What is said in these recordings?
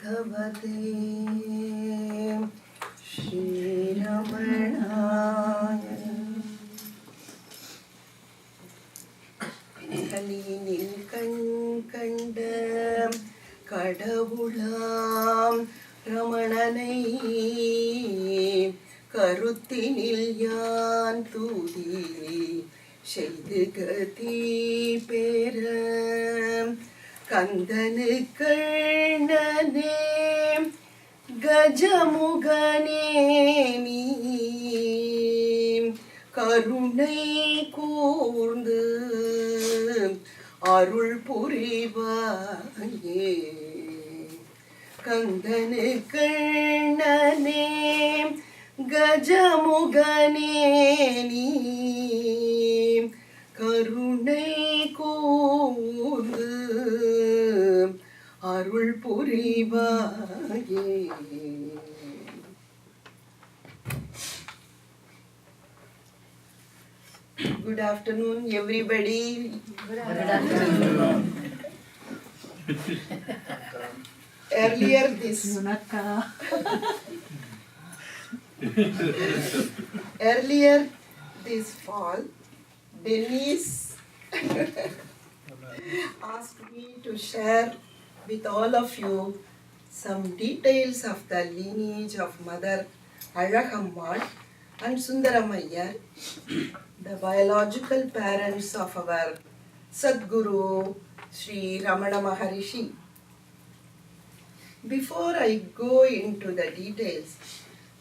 Bhagavate Shri Ramanaya. Kalinin kanda Kadavulam Ramananai Karuthinil yan thudi Sheydu gathi peram Kandanu karnane Gajamugane ni Karunai koorndu Arul purivaye Kandanu karnane Gajamugane ni Karunai koorndu Arul purivaye. Good afternoon, everybody. Good afternoon. Earlier this fall, Denise asked me to share with all of you some details of the lineage of Mother Azhagammal and Sundaramayyar, the biological parents of our Sadguru Sri Ramana Maharishi. Before I go into the details,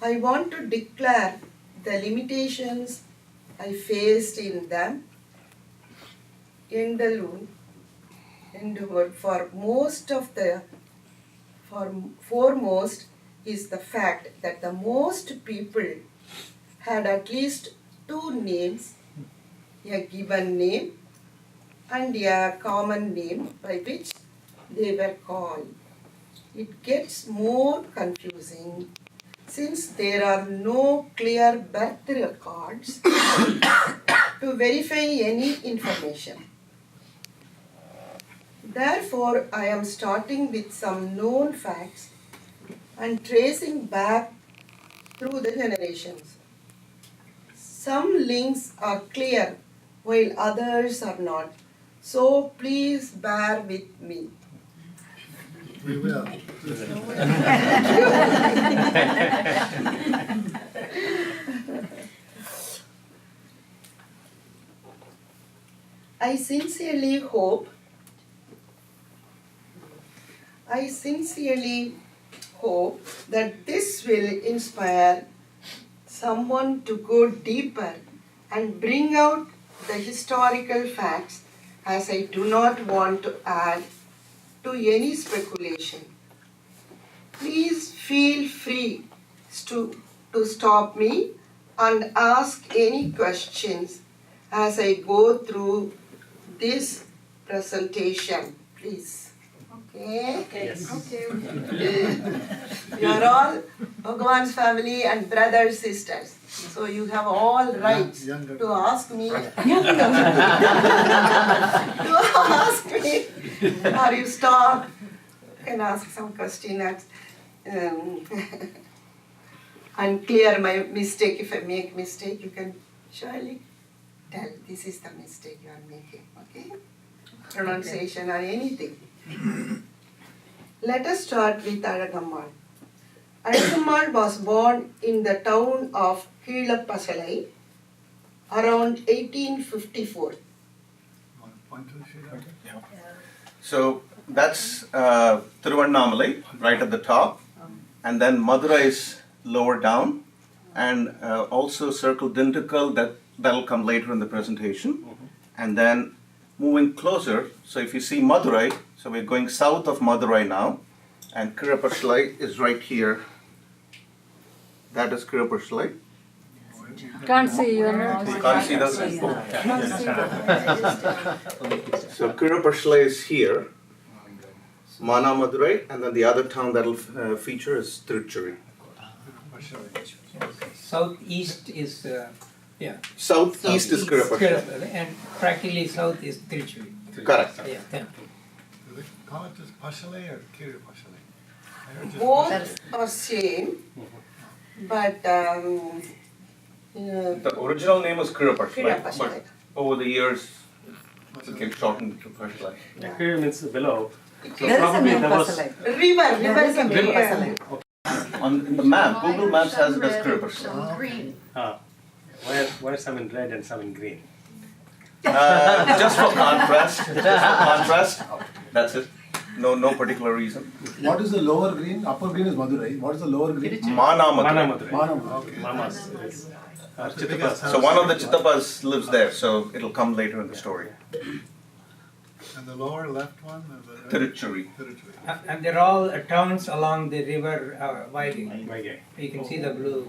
I want to declare the limitations I faced in them. Foremost is the fact that the most people had at least two names, a given name and a common name by which they were called. It gets more confusing since there are no clear birth records to verify any information. Therefore, I am starting with some known facts and tracing back through the generations. Some links are clear while others are not. So please bear with me. We will. I sincerely hope that this will inspire someone to go deeper and bring out the historical facts, as I do not want to add to any speculation. Please feel free to stop me and ask any questions as I go through this presentation, please. Okay? Yes. Okay. You are all Bhagavan's family and brothers, sisters. So you have all rights to ask me. To ask me. Or you stop and ask some questions and clear my mistake. If I make mistake, you can surely tell this is the mistake you are making. Okay? Pronunciation or anything. Let us start with Azhagammal. Azhagammal was born in the town of Keelapasalai around 1854. So that's Tiruvannamalai right at the top, and then Madurai is lower down, and also circle Dindigul, that'll come later in the presentation, and then moving closer, so if you see Madurai, so we're going south of Madurai now, and Kirapashalai is right here. That is Kirapashalai. Can't see you, no? You can't see that? So Kirapashalai is here, Mana Madurai, and then the other town that'll feature is Tiruchuri. Southeast is Southeast is Kirapashalai. and practically south is Tiruchuri. Correct. Yeah. Do they call it just Pashalai or Kiri Pashalai? Both are same, but The original name was Kirapashalai, but Kirapashalai. over the years it became shortened to Pashalai. Here means below. So There is a probably name there was. Pasalai. river There is a name yeah. Pasalai. On the map, Google Maps has it as Kirapashalai. Some green. Why some in red and some in green? Just for contrast. That's it. No particular reason. What is the lower green? Upper green is Madurai. What is the lower green? Mana Mana Madurai. Madurai. Manam. Okay. Mamas. Yes. Chittipas. So one of the Chittapas lives there, so it'll come later in the story. And the lower left one? Tiruchuri. Tiruchuri. And they're all towns along the river Vaigai. Vaigai. You can see the blue.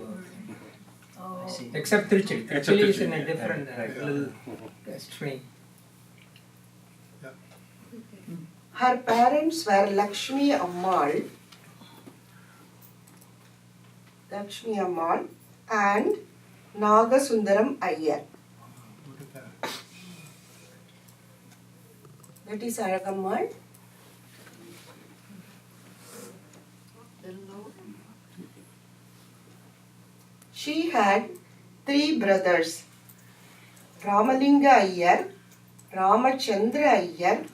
Oh. Except Tiruchiri. Except Tiruchiri is in Tiruchiri, a different little stream. Her parents were Lakshmi Ammal and Nagasundaram Iyer. Look at that. That is Aragammal. She had 3 brothers, Ramalinga Iyer, Ramachandra Iyer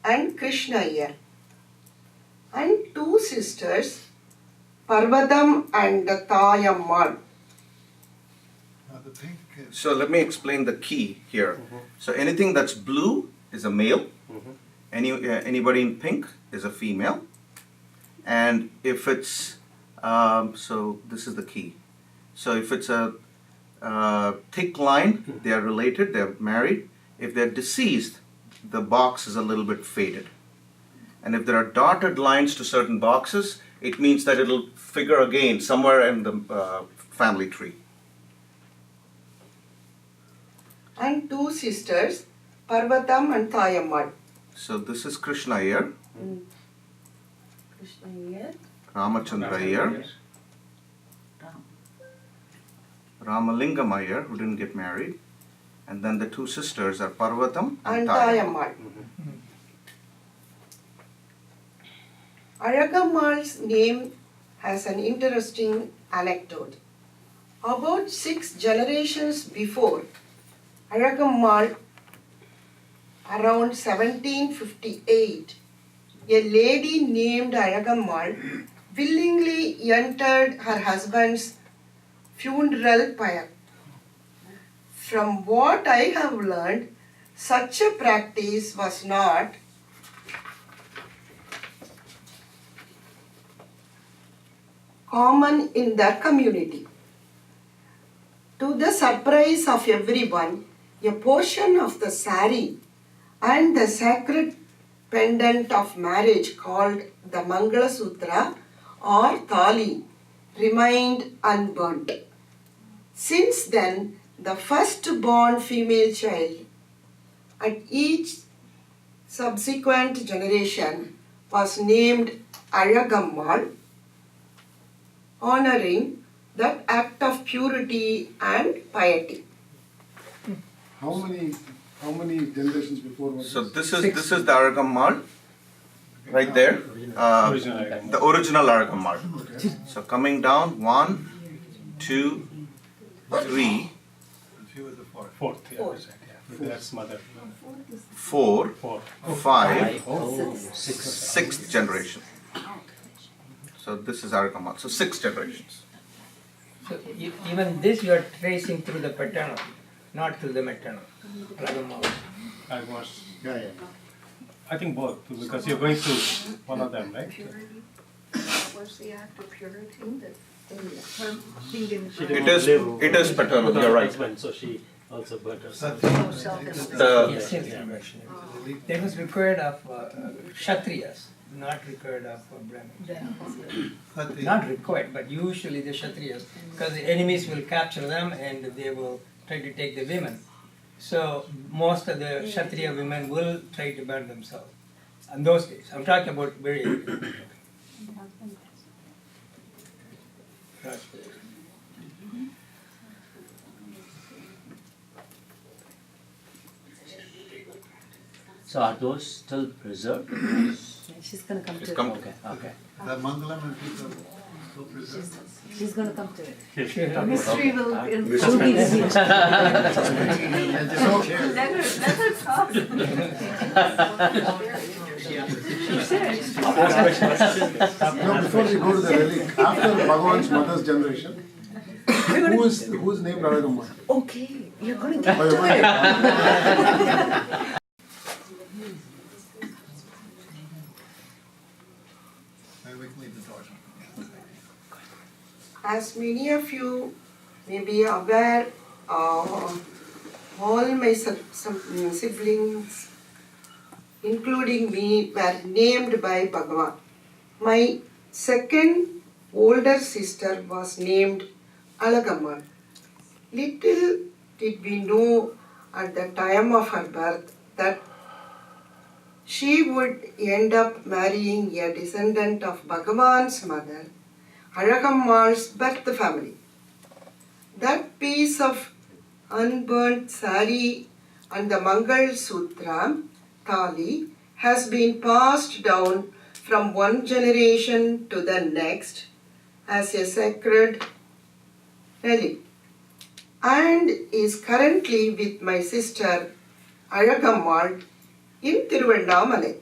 and Krishna Iyer, and 2 sisters, Parvatam and Tayammal. Now the pink is. So let me explain the key here. So anything that's blue is a male. Anybody in pink is a female. And if it's, so this is the key. So if it's a thick line, they are related, they're married. If they're deceased, the box is a little bit faded. And if there are dotted lines to certain boxes, it means that it'll figure again somewhere in the family tree. And 2 sisters, Parvatam and Tayammal. So this is Krishna Iyer, Krishna Iyer. Ramachandra Iyer, Ramalingam Iyer, who didn't get married, and then the 2 sisters are Parvatam and And Tayammal. Tayammal. Aragammal's name has an interesting anecdote. About 6 generations before, Aragammal, around 1758, a lady named Aragammal willingly entered her husband's funeral pyre. From what I have learned, such a practice was not common in their community. To the surprise of everyone, a portion of the sari and the sacred pendant of marriage called the Mangala Sutra or Thali remained unburnt. Since then, the first-born female child at each subsequent generation was named Aragammal, honoring that act of purity and piety. How many generations before was So this? this is the Aragammal, right there. Original Aragammal. The original Aragammal. So coming down, 1, 2, 3, She was the fourth. Fourth. Yeah, Fourth. that's right, yeah. That's mother. 4, Fourth. 5, 6th generation. So this is Aragammal. So 6 generations. So even this you are tracing through the paternal, not through the maternal. Aragammal. Almost. Yeah. I think both, because you're going through one of them, right? Purity. What was the act of purity that her being She It is paternal, with her you're right. husband, so she also burnt herself. no self-esteem? Yes, yes. That was required of Kshatriyas, not required of Brahmins. Not required, but usually the Kshatriyas, because the enemies will capture them and they will try to take the women. So most of the Kshatriya women will try to burn themselves. In those days, I'm talking about very. So are those still preserved? She's gonna come She's to come it. to Okay. That Mangalam and people so preserved. She's gonna come to it. The mystery will She'll be revealed. let her talk. No, before we go to the relic, after Bhagavan's mother's generation, who's named Aragamma? Okay, you're gonna get Oh, you're to going it. Maybe we can leave the doors open. As many of you may be aware, all my siblings, including me, were named by Bhagavan. My second older sister was named Alagamma. Little did we know at the time of her birth that she would end up marrying a descendant of Bhagavan's mother, Alagamma's birth family. That piece of unburnt sari and the Mangal Sutra, Thali, has been passed down from one generation to the next as a sacred relic and is currently with my sister Alagammal in Tiruvannamalai.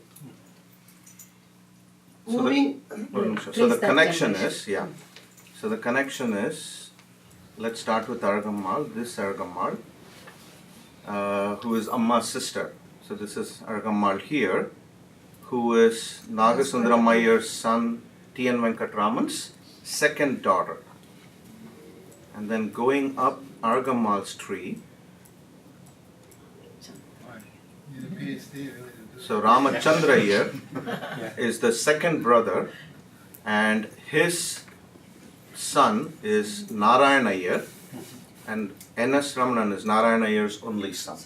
Moving. So the Trace that connection generation. is, yeah. So the connection is, let's start with Aragammal, this Aragammal, who is Amma's sister. So this is Aragammal here, who is Nagasundram Iyer's son, T.N. Venkatraman's second daughter. And then going up Aragammal's tree, You need a PhD really to do so Ramachandra Iyer is the second brother, and his son is Narayana Iyer, and N.S. Ramanan is Narayana Iyer's only son.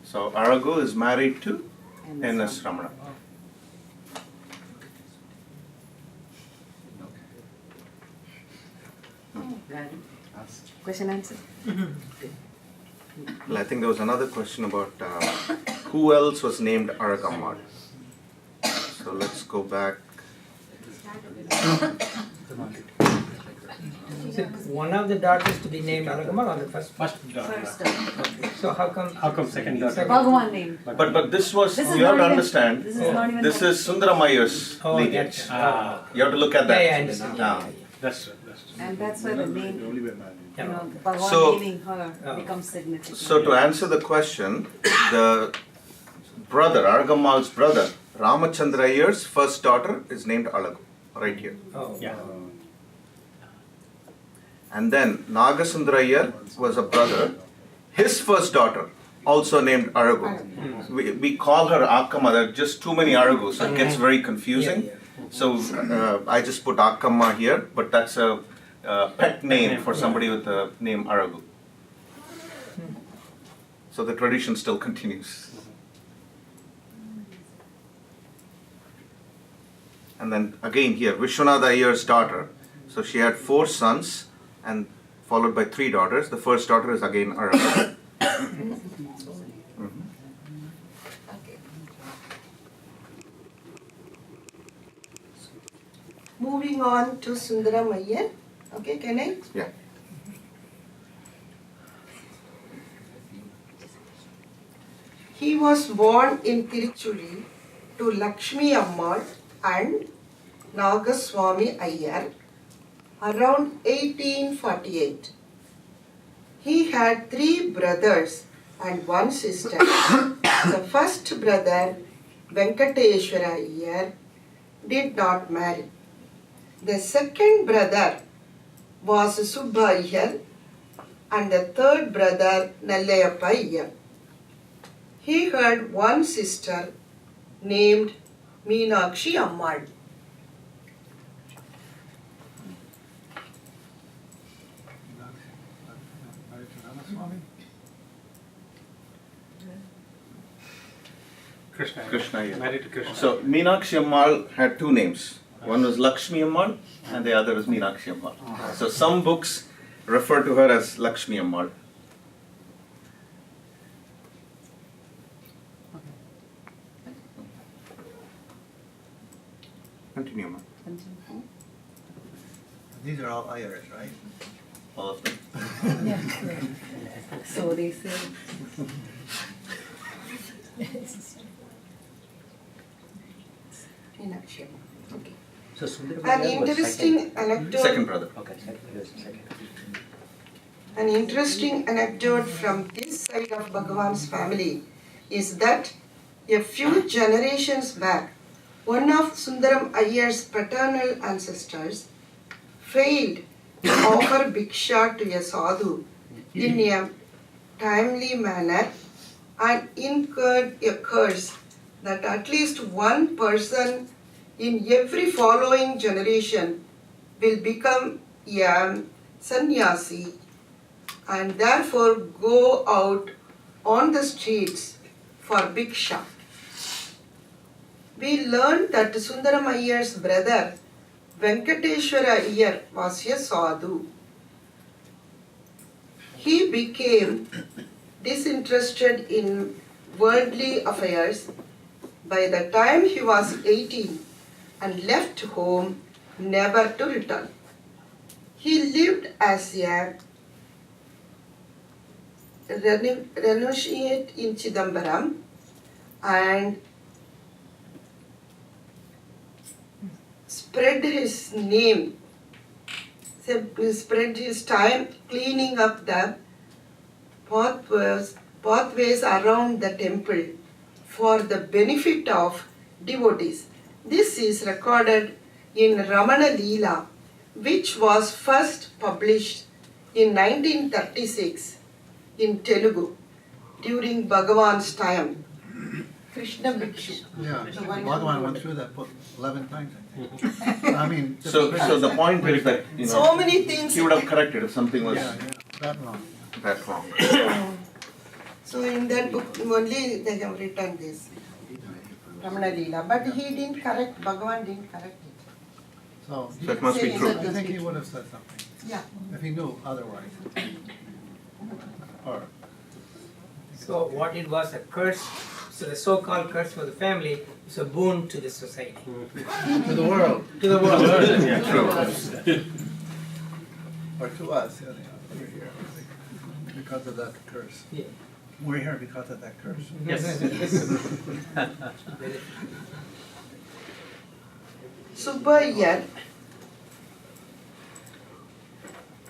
So Aragu is married to N.S. Ramanan. Got it. Question answered? Well, I think there was another question about who else was named Aragammal. So let's go back. Is it one of the daughters to be named Alagamma or the first? First daughter. First daughter. Okay. So how come? How come second daughter? Bhagavan name. But this was, This is you have not to even- understand, This is not even. this is Sundaram-Iyer's Oh, lineage. that's. You have to look at that. Yeah, I understand. Ah. That's true. That's true. And that's why the name, you know, Bhagavan So- naming her becomes significant. So to answer the question, the brother, Aragammal's brother, Ramachandra Iyer's first daughter is named Alagu, right here. Oh, Yeah. And then Nagasundra Iyer was a brother. His first daughter, also named Aragu. We call her Akkamma. There are just too many Aragu, so it gets very confusing. Yeah, So I just put Akkamma here, but that's a pet name for somebody with the name Aragu. So the tradition still continues. And then again here, Vishwanath Iyer's daughter. So she had 4 sons and followed by 3 daughters. The first daughter is again Aragu. Okay. Moving on to Sundaram Iyer. Okay, can I? Yeah. He was born in Tiruchuri to Lakshmi Ammal and Nagaswami Iyer around 1848. He had 3 brothers and 1 sister. The first brother, Venkateshwara Iyer, did not marry. The second brother was Subba Iyer and the third brother, Nallayappa Iyer. He had 1 sister named Meenakshi Ammal. Married to Ramaswamy? Krishna. Krishna Iyer. Married to Krishna. So Meenakshi Ammal had 2 names. One was Lakshmi Ammal and the other is Meenakshi Ammal. So some books refer to her as Lakshmi Ammal. Continue, ma. These are all ayers, right? All of them. So they say. Meenakshi Amma. Okay. So Sundaram An Ayar was interesting anecdote. Second brother. Okay, second. An interesting anecdote from this side of Bhagavan's family is that a few generations back, one of Sundaram Ayar's paternal ancestors failed to offer bhiksha to a sadhu in a timely manner and incurred a curse that at least one person in every following generation will become a sannyasi and therefore go out on the streets for bhiksha. We learned that Sundaram Ayar's brother Venkateshwara Iyer was a sadhu. He became disinterested in worldly affairs by the time he was 18 and left home never to return. He lived as a renunciate in Chidambaram and spread his time cleaning up the pathways around the temple for the benefit of devotees. This is recorded in Ramana Leela, which was first published in 1936 in Telugu during Bhagavan's time. Krishna Bhikshu. Yeah, Bhagavan went through that book 11 times, I think. I mean, just So pretty- the point is that, So many things. he would have corrected if something was Yeah, that wrong. that wrong. So in that book only they have written this Ramana Leela, but he didn't correct, Bhagavan didn't correct it. So, So it must be Say true. it. I think he would have said something, Yeah. if he knew otherwise. Or, So what it was a curse, so the so-called curse for the family is a boon to the society. to the world, To the world. or to us, yeah, we're here because of that curse. Yeah. We're here because of that curse. Yes. Subbayar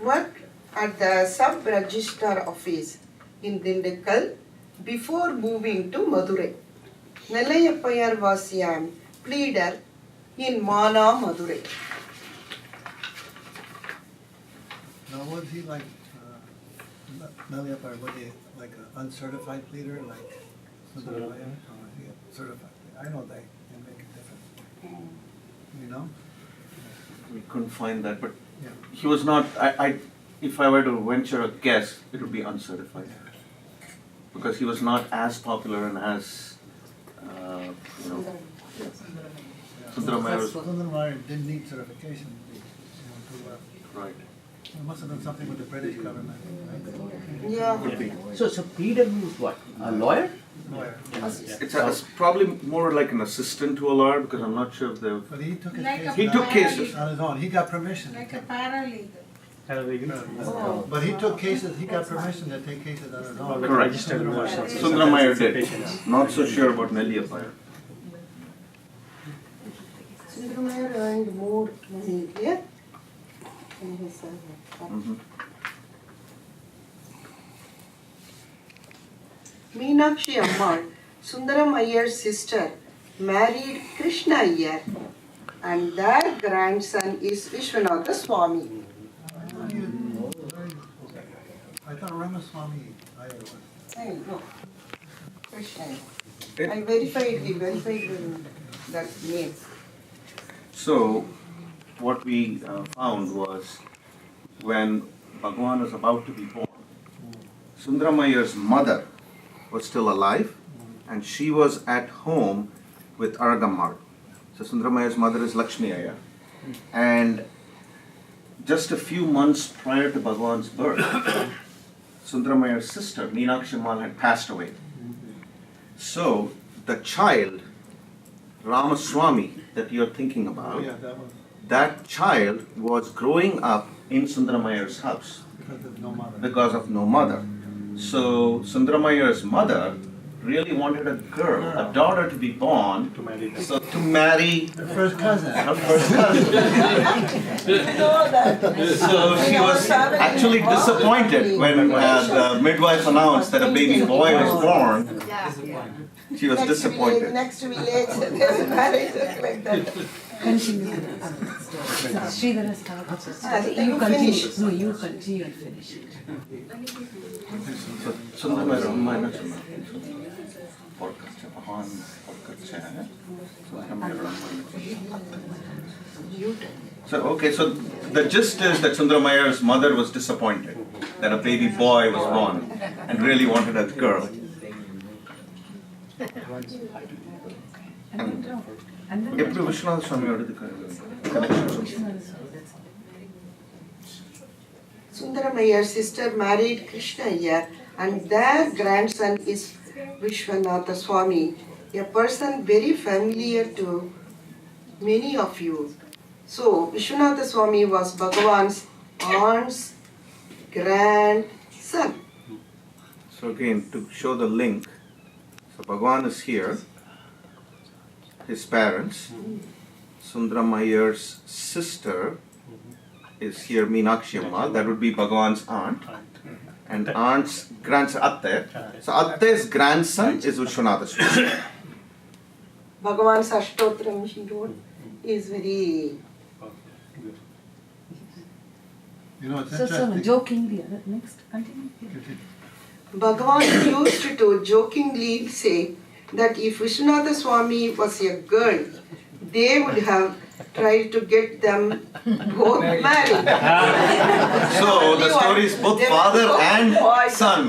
worked at the sub-register office in Dindigul before moving to Madurai. Nellayappayar was a pleader in Mana, Madurai. Now, was he like, Nelliyappa, was he like an uncertified pleader, like Sundaraya? Or was he a certified pleader? I know they can make a difference. You know? We couldn't find that, but Yeah. he was not, if I were to venture a guess, it would be uncertified. Because he was not as popular and as, Sundaramaya was, Sundaramaya didn't need certification, to, right. it must have done something with the British government, right? Yeah. So pleader means what? A lawyer? Lawyer. It's probably more like an assistant to a lawyer, because I'm not sure if they've, But he took his Like a case. he took cases. On his own, he got permission. Like a paralegal. But he took cases, he got permission to take cases on his own. Correct. Sundaramaya did. Not so sure about Nellayappayar. Sundaramaya earned more money here in his Mhm. Meenakshi Amma, Sundaram Ayar's sister, married Krishna Iyer, and their grandson is Vishwanatha Swami. I thought Ramaswamy Iyer was. Hey, no. Krishna Iyer. I verified that name. So, what we found was when Bhagavan was about to be born, Sundaramaiya's mother was still alive and she was at home with Aragammal. So, Sundaramaiya's mother is Lakshmi Iyer. And just a few months prior to Bhagavan's birth, Sundaramaiya's sister, Meenakshi Ammal, had passed away. So, the child, Ramaswamy that you're thinking Oh, about, yeah, that was that child was growing up in Sundaramaiya's house because of no mother. because of no mother. So Sundaramaiya's mother really wanted a girl, a daughter to be born, To marry them. so to marry Her first cousin. her first cousin. So she was actually disappointed when the midwife announced that a baby boy was born. Yeah. She was disappointed. Next village, there's marriage like that. Continue. Sridhar has started. You continue. No, you continue and finish it. So Sundaramaiya Ramayana podcast महान podcast है Sundaramaiya Ramayana. So okay, so the gist is that Sundaramaiya's mother was disappointed that a baby boy was born and really wanted a girl. And then எப்படி விஸ்வநாத சுவாமியோட connection? Sundaramaiya's sister married Krishna Iyer, and their grandson is Vishwanatha Swami, a person very familiar to many of you. So, Vishwanatha Swami was Bhagavan's aunt's grandson. So again, to show the link, so Bhagavan is here, his parents, Sundaramaiya's sister is here, Meenakshi Amma, that would be Bhagavan's aunt, and aunt's grandson, Atte. So Atte's grandson is Vishwanatha Swami. Bhagavan's Ashtotram he wrote is very... You know, it's so interesting. jokingly, next continue. Bhagavan used to jokingly say that if Vishwanatha Swami was a girl, they would have tried to get them both married. So the story is both father and son,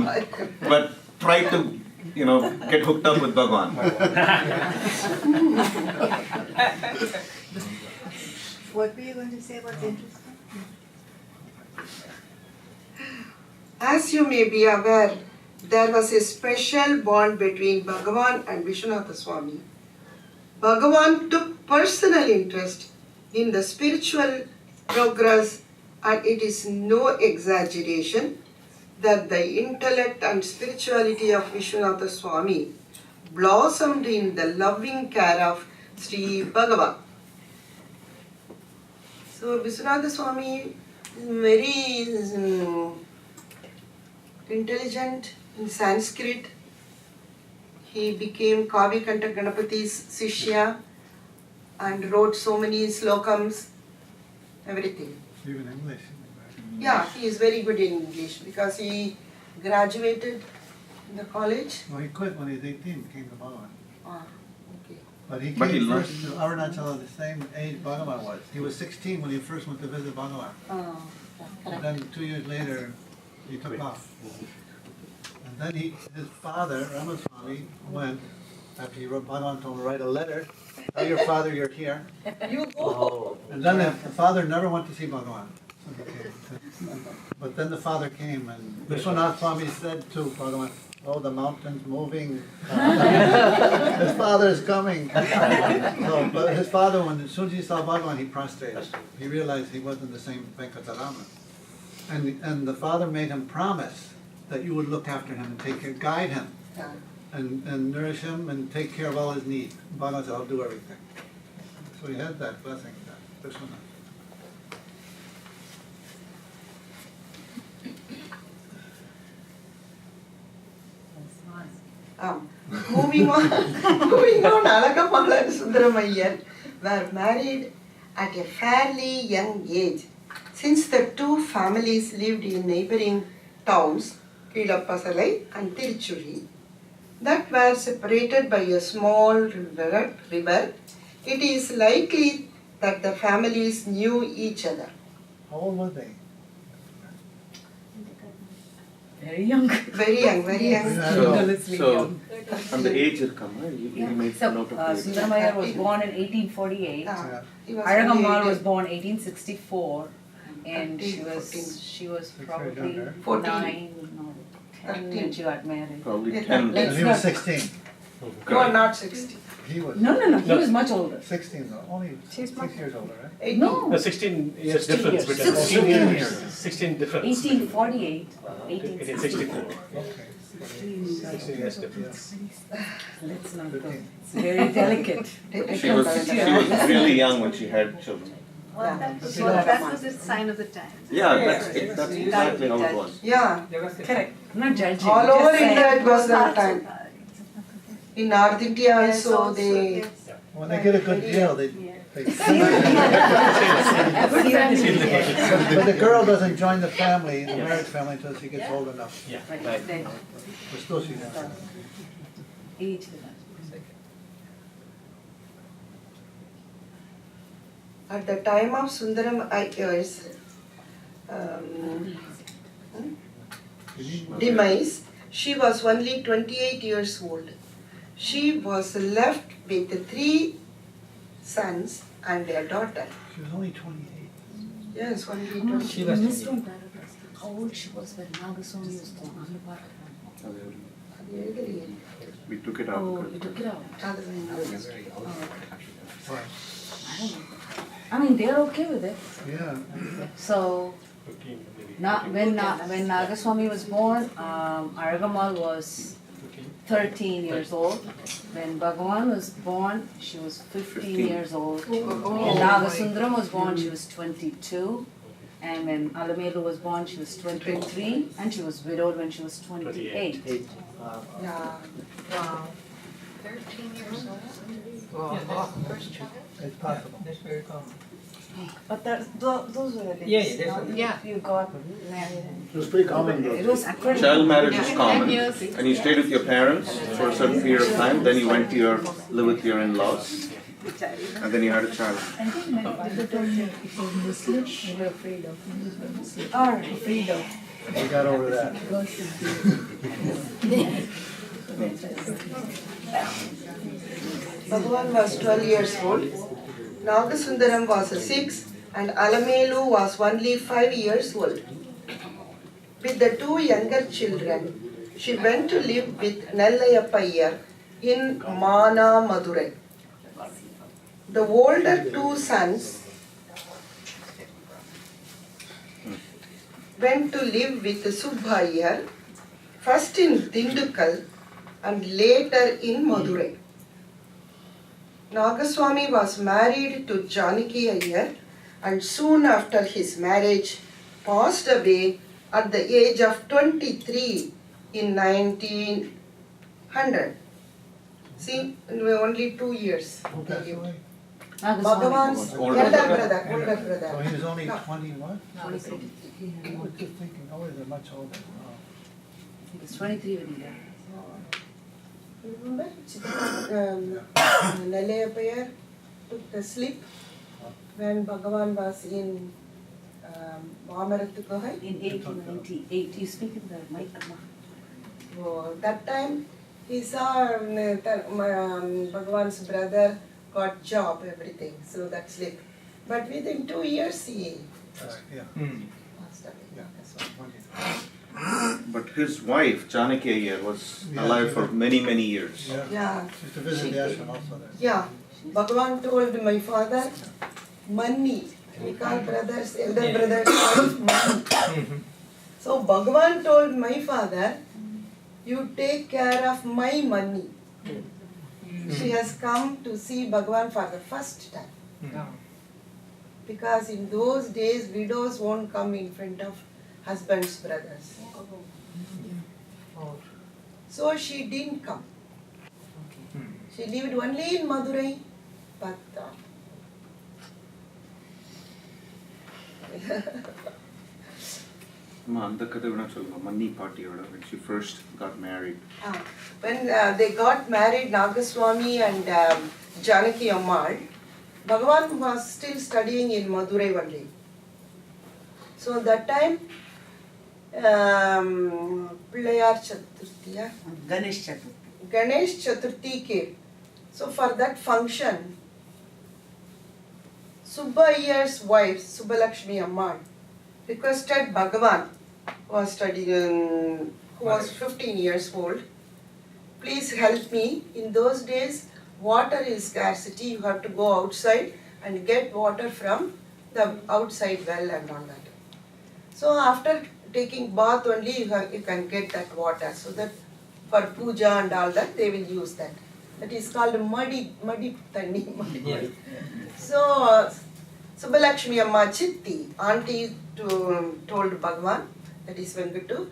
but try to, get hooked up with Bhagavan. What were you going to say about the interest? As you may be aware, there was a special bond between Bhagavan and Vishwanatha Swami. Bhagavan took personal interest in the spiritual progress, and it is no exaggeration that the intellect and spirituality of Vishwanatha Swami blossomed in the loving care of Sri Bhagavan. So Vishwanatha Swami is very intelligent in Sanskrit. He became Kavi Kanta Ganapati's Sishya and wrote so many slokams, everything. Even English. Yeah, he is very good in English because he graduated in the college. Well, he quit when he was 18, came to Bhagavan. Ah, okay. But he But he came learned. first to Arunachala the same age Bhagavan was. He was 16 when he first went to visit Bhagavan. Ah, And then 2 years later, he took off. And then his father, Ramaswamy, went, after he wrote Bhagavan, told him to write a letter, tell your father you're here. You go. And then the father never went to see Bhagavan. So he came. But then the father came and Vishwanath Swami said to Bhagavan, oh, the mountain's moving. His father is coming. So, but his father, as soon as he saw Bhagavan, he prostrated. He realized he wasn't the same Venkatarama. And the father made him promise that you would look after him and take care, guide him, and nourish him and take care of all his needs. Bhagavan said, I'll do everything. So he had that blessing, that Vishwanath. Moving on, Alakapala and Sundaramaiyan were married at a fairly young age. Since the two families lived in neighboring towns, Kilappasalai and Tiruchuri, that were separated by a small river, it is likely that the families knew each other. How old were they? Very young. Very young, very young. So and the age had come, right? You made So, note of the age. Sundaramaiah was born in 1848. Yeah. He was Aragammal only was born 1864, and 13, she was very probably younger. 14. 9 or 10 when she got married. Probably Yeah, 10. Let's And he was not- 16. No, not 60. He was No, he was much older. 16 though, only 6 years older, right? 18. No, 16 years 16 difference years. between 16 years. 16 difference. 1848, 1864. 1864. Okay. 16 years difference. Let's not go. It's very delicate. She was really young when she had children. Well, that was a sign of the times. Yeah, that's exactly how it was. Yeah, There was the Correct. I'm not judging. all just over saying. India it was that Lots time. of, In North India yes, also they. yes. When they get a good deal, they but the girl doesn't join the family, the marriage family, until she gets old enough. Yeah. Right, then But still she's age. At the time of Sundaram Iyer's demise, she was only 28 years old. She was left with 3 sons and a daughter. She was only 28. Yes, only She 28. was missed one paragraph. How old she was when Nagaswami was born on the part. We took it out. Oh, you took it out. Other than that. Right. I don't know. I mean, they're okay with it. Yeah. So, 15 maybe. when Nagaswami was born, Aragamal was 13 years old. When Bhagavan was born, she was 15 years old. When Nagasundaram was born, she was 22. And when Alamelu was born, she was 23. And she was widowed when she was 28. Yeah. Wow. 13 years old. First child. It's possible. That's very common. But those were the days. Yeah, definitely. Yeah. You got married. It was pretty common It though. was accredited. Child marriage is 10 common, years. and you stayed with your parents for a certain period of time, then you went to live with your in-laws, and then you had a child. I think my father told me if you're Muslim, you were afraid of. Alright. Afraid of. We got over that. Bhagavan was 12 years old. Nagasundaram was 6 and Alamelu was only 5 years old. With the 2 younger children, she went to live with Nellayappayyar in Mana, Madurai. The older 2 sons went to live with Subbayyar, first in Dindukal and later in Madurai. Nagaswami was married to Janaki Iyer and soon after his marriage passed away at the age of 23 in 1900. See, only 2 years. they lived. Bhagavan's Older elder brother. brother, older So brother. he was only No. 21? I was just thinking, oh, they're much older. Wow. He was 23 when he died. Remember, Nellayappayyar took the slip when Bhagavan was in Maamarathu Guhai. In 1898, you speak in the mic. So that time he saw Bhagavan's brother got job, everything, so that slip. But within 2 years he Yeah. passed away. Yeah. That's all. 20. But his wife, Janaki Iyer, was Yeah, alive she for was- many, many years. Yeah. Yeah, She used to visit the ashram also there. yeah. Bhagavan told my father, money. We call brothers, elder brothers, called money. So Bhagavan told my father, you take care of my money. She has come to see Bhagavan for the first time. Because in those days, widows won't come in front of husband's brothers. So she didn't come. She lived only in Madurai, but அந்த கதை வேணா சொல்லுங்க மன்னி பாட்டியோட when she first got married. when they got married, Nagaswami and Janaki Ammal, Bhagavan was still studying in Madurai only. So that time, Pillayar Chaturthi, Ganesh Chaturthi. Ganesh Chaturthi came. So for that function, Subba Iyer's wife, Subbalakshmi Ammal, requested Bhagavan, who was 15 years old, please help me. In those days, water is scarcity. You have to go outside and get water from the outside well and all that. So after taking bath only, you can get that water. So that for puja and all that, they will use that. That is called muddy tanni. Yeah. So Subbalakshmi Amma Chitti, auntie told Bhagavan, that is Venkutu,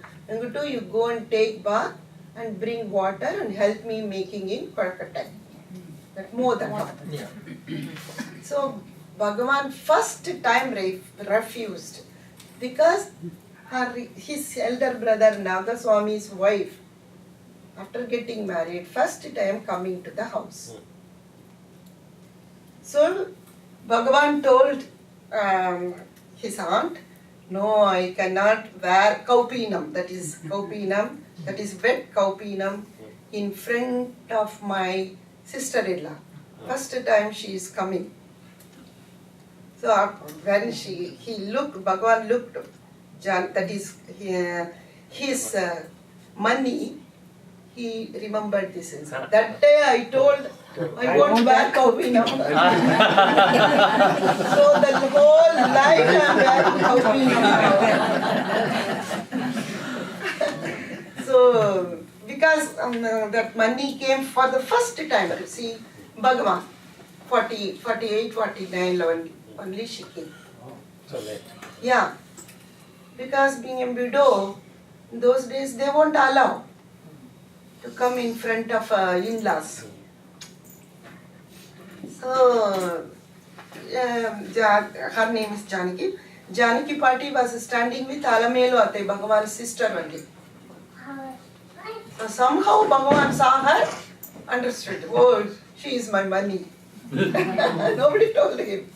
you go and take bath and bring water and help me making in Kolkata. That more than water. Yeah. So Bhagavan first time refused because his elder brother Nagaswami's wife, after getting married, first time coming to the house. So Bhagavan told his aunt, no, I cannot wear kaupinam, that is wet kaupinam in front of my sister-in-law. First time she is coming. So when Bhagavan looked, that is his money, he remembered this incident. That day I told, I won't wear kaupinam. So the whole life I am wearing kaupinam. So because that money came for the first time to see Bhagavan, 48, 49 only she came. So late. Yeah, because being a widow, in those days they won't allow to come in front of in-laws. So, her name is Janaki. Janaki Party was standing with Alamelu Ate, Bhagavan's sister only. So somehow Bhagavan saw her, understood, oh, she is my money. Nobody told him.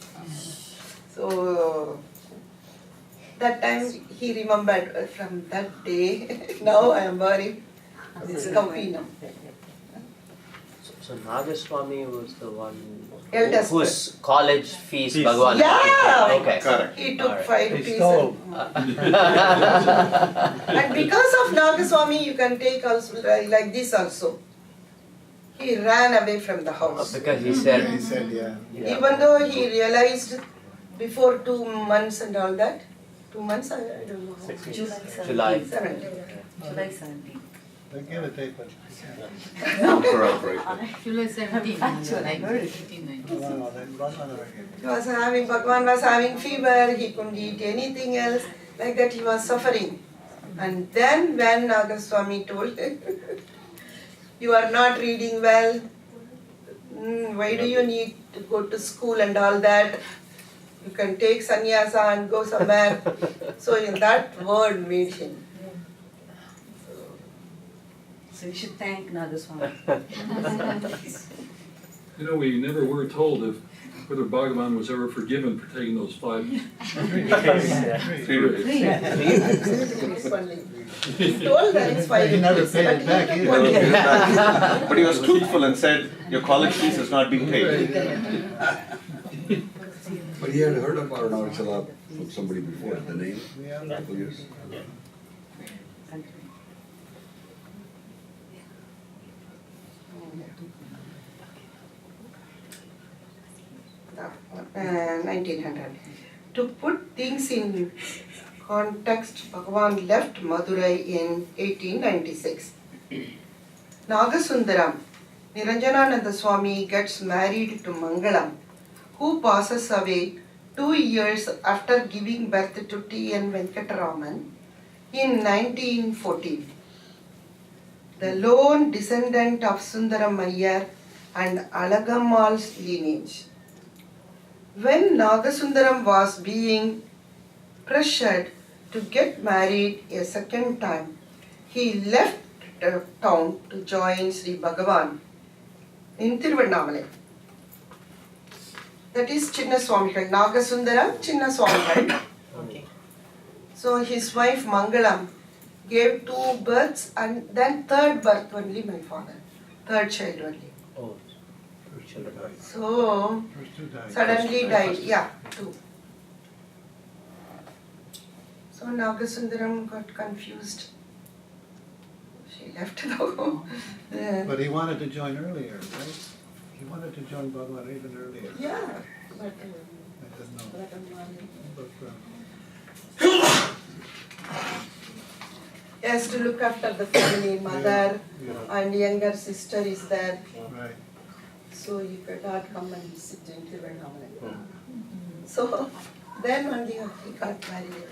So, that time he remembered from that day, now I am wearing this kaupinam. So Nagaswami was the one Eldest whose college fees Bhagavan Yeah, okay. Correct. he took Alright. 5 He rupees. stole. And because of Nagaswami, you can take also like this also. He ran away from the house. Because he said, He said, yeah. Even though he realized before 2 months and all that, 2 months, I don't know. July. 17. July 17. They gave it tape, but. July 17. Actually, I heard it. 1990. No, they run on again. Bhagavan was having fever, he couldn't eat anything else, like that he was suffering. And then when Nagaswami told him, you are not reading well, why do you need to go to school and all that? You can take sannyasa and go somewhere. So in that word made him. So you should thank Nagaswami. You know, we never were told if whether Bhagavan was ever forgiven for taking those 5 3 rupees. He told that it's 5 He never rupees, paid but it he back took either. 1 year. But he was truthful and said, your college fees has not been paid. But he had heard about Arunachala from somebody before, the name, a couple years. Uh, 1900. To put things in context, Bhagavan left Madurai in 1896. Nagasundaram, Niranjanananda Swami gets married to Mangalam, who passes away 2 years after giving birth to T.N. Venkataraman in 1914. The lone descendant of Sundaram Ayyar and Alagammal's lineage. When Nagasundaram was being pressured to get married a second time, he left town to join Sri Bhagavan in Tiruvannamalai. That is Chinna Swamigal, Nagasundaram, Chinna Swamigal. Okay. So his wife Mangalam gave 2 births and then 3rd birth only my father, 3rd child only. oh, children. So First 2 died. suddenly died, yeah, 2. So Nagasundaram got confused. She left though. But he wanted to join earlier, right? He wanted to join Bhagavan even earlier. Yeah, but I didn't know. But, he has to look after the family, mother yeah. and younger sister is there. Right. So you cannot come and sit in Trivandrum. So then only he got married.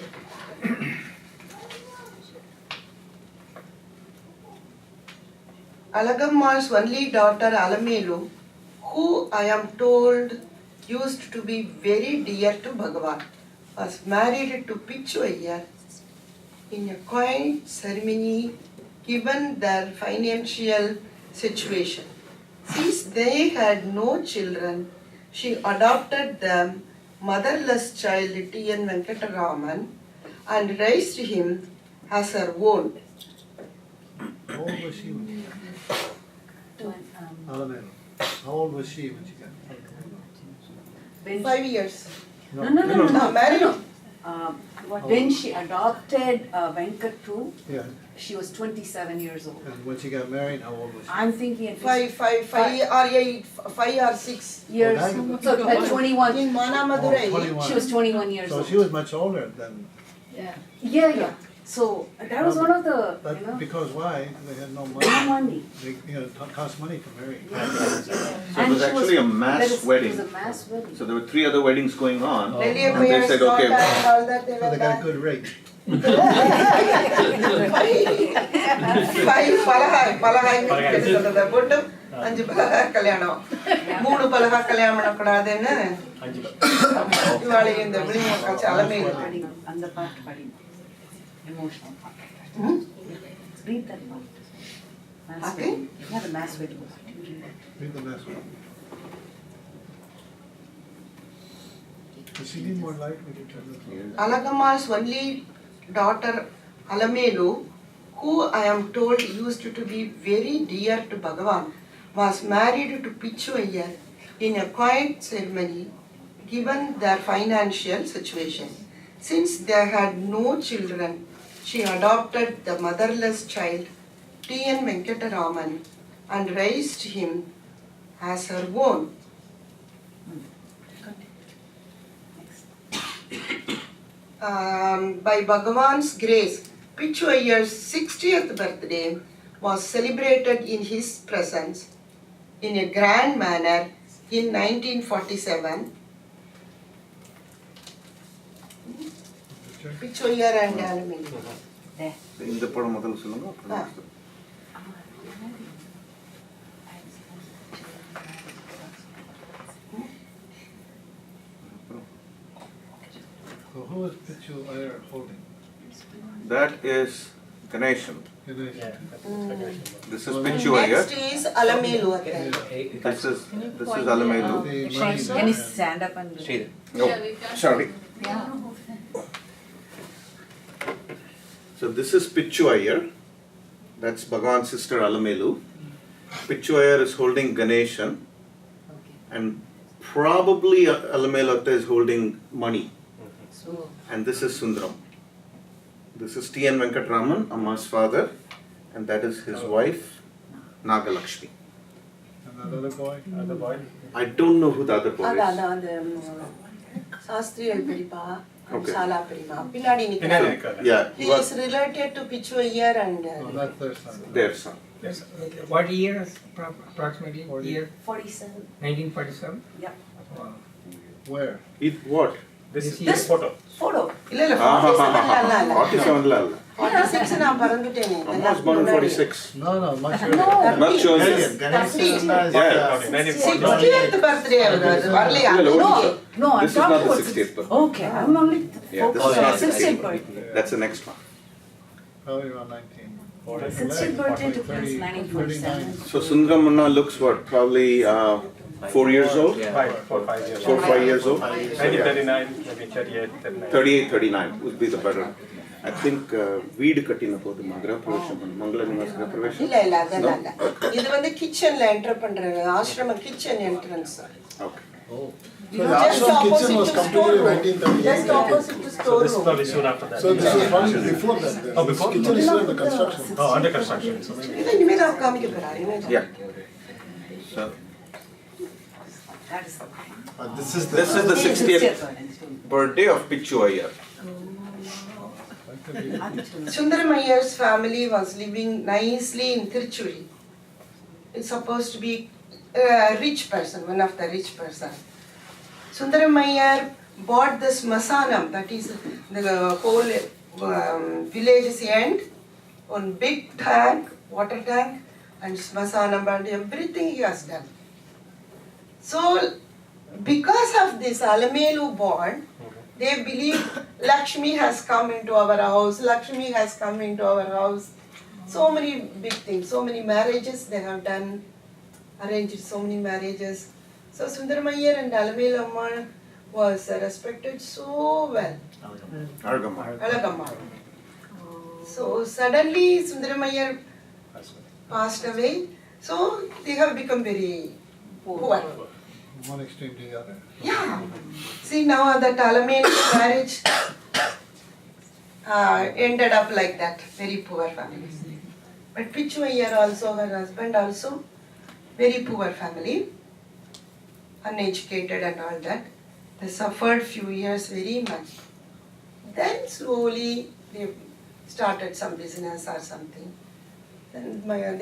Alagamma's only daughter Alamelu, who I am told used to be very dear to Bhagavan, was married to Pichu Iyer in a quaint ceremony given their financial situation. Since they had no children, she adopted the motherless child T.N. Venkataraman and raised him as her own. How old was she when she got Alameda? How old was she when she got 5 years. No, married. When she adopted Venkat too, Yeah. she was 27 years old. And when she got married, how old was she? I'm thinking at 5 or 8, 5 or 6 years. Oh, that- So at 21, in Manamadurai. Oh, 21. she was 21 years So old. she was much older than, Yeah. So that was one of the, but you know, because why? They had no no money. money. They, it cost money to marry. So it And was she actually a mass It wedding. was a mass wedding. So there were 3 other weddings going on. Lily And they said, daughter okay. and all that they So were they got a there. good rate. 5 பலகாய் சொல்றத போட்டு 5 பலகா கல்யாணம் 3 பலகா கல்யாணம் பண்ணக்கூடாதுன்னு இவாளை இந்த விளிங்க காட்சி அலமையில் அந்த பாட்டு பாடினோம். Emotional part. Read that part. Mass Okay. wedding. Yeah, the mass wedding. Read the last one. Does she need more light when you turn this on? Alagamma's only daughter Alamelu, who I am told used to be very dear to Bhagavan, was married to Pichu Iyer in a quiet ceremony given their financial situation. Since they had no children, she adopted the motherless child T.N. Venkataraman and raised him as her own. By Bhagavan's grace, Pichu Iyer's 60th birthday was celebrated in his presence in a grand manner in 1947. Pichu Iyer and Alamelu. இந்த படம் முதல்ல சொல்லுங்க அப்புறம் So who is Pichu Iyer holding? That is Ganeshan. Ganesh. This is Pichu Iyer. Next is Alamelu. This is Alamelu. The money Can you man. stand up and Oh, sorry. So this is Pichu Iyer. That's Bhagavan's sister Alamelu. Pichu Iyer is holding Ganeshan. And probably Alamelu is holding money. And this is Sundaram. This is T.N. Venkataraman, Amma's father. And that is his wife, Nagalakshmi. And that other boy? Other boy? I don't know who the other boy is. அந்த சாஸ்திரியல் பெரியப்பா Okay. சாலா பெரியம்மா பின்னாடி பின்னாடி நிக்கிறாங்க. இருக்காரு. Yeah, He is related to Pichu Iyer and Oh, that's their son. their son. Yes. What year approximately? Year 47. 1947? Yeah. Wow. Where? What? This is This photo. Photo. இல்ல இல்ல 47 இல்ல 47 la alla. 46 நான் பறந்துட்டேனே. Amma was born in 46. No, much earlier. Not showing Ganesh. this. Ganesh is Yeah. 1940. 60th birthday அவரு வரலையா? இல்ல, No, no, I'm This is talking not the about 60th birthday. Okay, I'm only Yeah, this focused is on not 60th 60th birthday. That's the next one. Probably around 19. 60th birthday took place in 1947. So Sundaram Munna looks what? Probably 4 years old? Yeah. 5 years. 4-5 years old? 1939, maybe 38, 39. 38-39 would be the better. I think வீடு கட்டின போது கிரகப்பிரவேசம் மங்கள நிவாஸ் கிரகப்பிரவேசம். இல்ல அதெல்லாம் இல்ல. இது வந்து கிச்சன்ல என்டர் பண்ற ஆசிரம kitchen entrance. Okay. Oh. So the ashram kitchen was completed in 1938. Just opposite to So this storeroom. probably soon after that. So this was probably before that. Oh, before? Kitchen is still under construction. Oh, under construction. So maybe. இனிமேல் நான் காமிக்க போறேன், இனிமேல் Yeah. So this is the 60th birthday of Pichu Iyer. Sundaram Iyer's family was living nicely in Tiruchuri. It's supposed to be a rich person, one of the rich person. Sundaram Iyer bought the smasanam, that is the whole village's end, on big tank, water tank, and smasanam and everything he has done. So, because of this Alamelu bond, they believe Lakshmi has come into our house, Lakshmi has come into our house. So many big things, so many marriages they have done, arranged so many marriages. So Sundaram Iyer and Alamelu Ammal was respected so well. Alagammal. So suddenly Sundaram Iyer passed away, so they have become very poor. One extreme to the other. Yeah. See now that Alamelu marriage ended up like that, very poor family. But Pichu Iyer also, her husband also, very poor family, uneducated and all that. They suffered few years very much. Then slowly they started some business or something. Then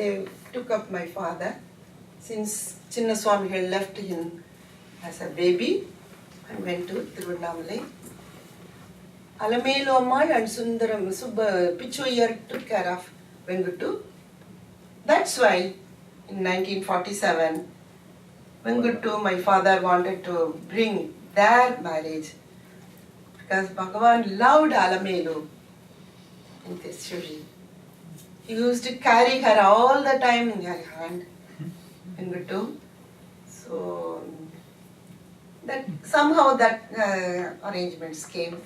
they took up my father. Since Chinnaswamy had left him as a baby, I went to Tiruvannamalai. Alamelu Ammal and Pichu Iyer took care of Venguttu. That's why in 1947, Venguttu, my father wanted to bring their marriage because Bhagavan loved Alamelu in Tiruchuri. He used to carry her all the time in her hand. Venguttu. So that somehow that arrangements came.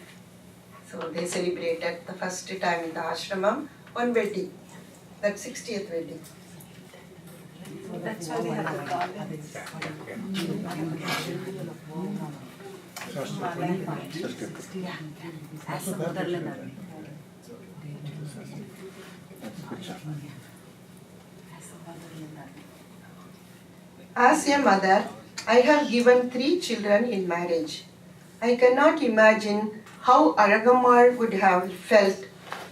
So they celebrated the first time in the ashramam one wedding, that 60th wedding. That's why we have the garlands. As a mother, I have given 3 children in marriage. I cannot imagine how Aragammal would have felt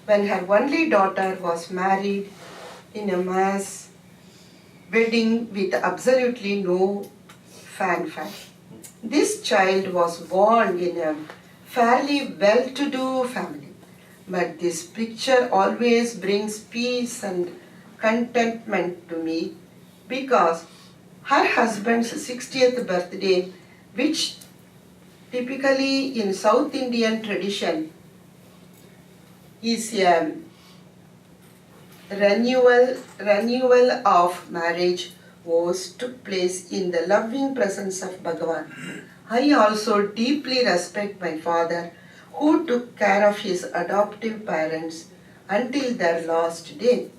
when her only daughter was married in a mass wedding with absolutely no fanfare. This child was born in a fairly well-to-do family, but this picture always brings peace and contentment to me because her husband's 60th birthday, which typically in South Indian tradition is a renewal of marriage, took place in the loving presence of Bhagavan. I also deeply respect my father, who took care of his adoptive parents until their last day.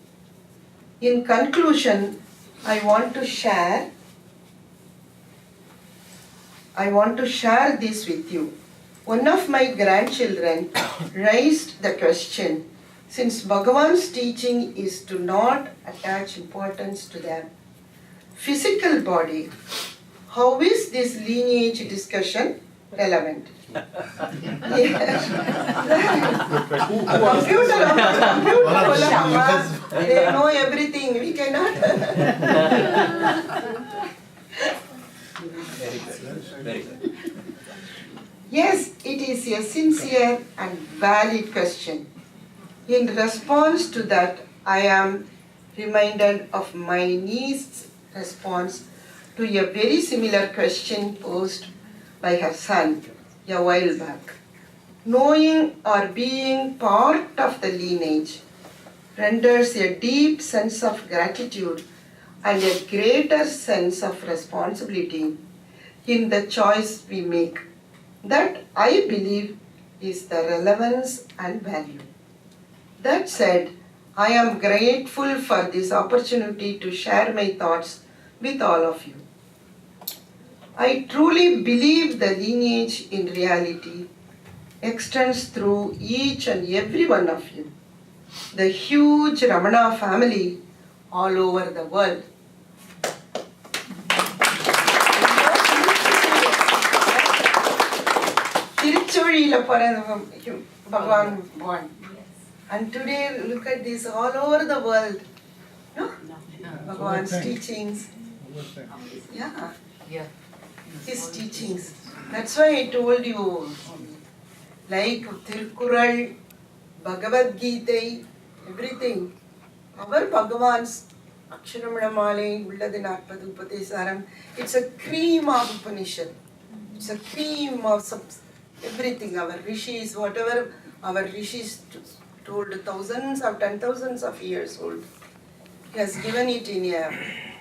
In conclusion, I want to share this with you. One of my grandchildren raised the question, since Bhagavan's teaching is to not attach importance to the physical body, how is this lineage discussion relevant? Computer, they know everything, we cannot. Very good. Yes, it is a sincere and valid question. In response to that, I am reminded of my niece's response to a very similar question posed by her son a while back. Knowing or being part of the lineage renders a deep sense of gratitude and a greater sense of responsibility in the choice we make. That, I believe, is the relevance and value. That said, I am grateful for this opportunity to share my thoughts with all of you. I truly believe the lineage in reality extends through each and every one of you. The huge Ramana family all over the world. Tiruchozhiyila Bhagavan was born. And today, look at this, all over the world. No? Bhagavan's teachings. Yeah. His teachings. That's why I told you, like Tirukural, Bhagavad Gita, everything. Our Bhagavan's Aksharamana Ulladin Upadesaram, it's a cream of Upanishad. It's a cream of everything. Our rishis, whatever our rishis told thousands of 10,000s of years old. He has given it in a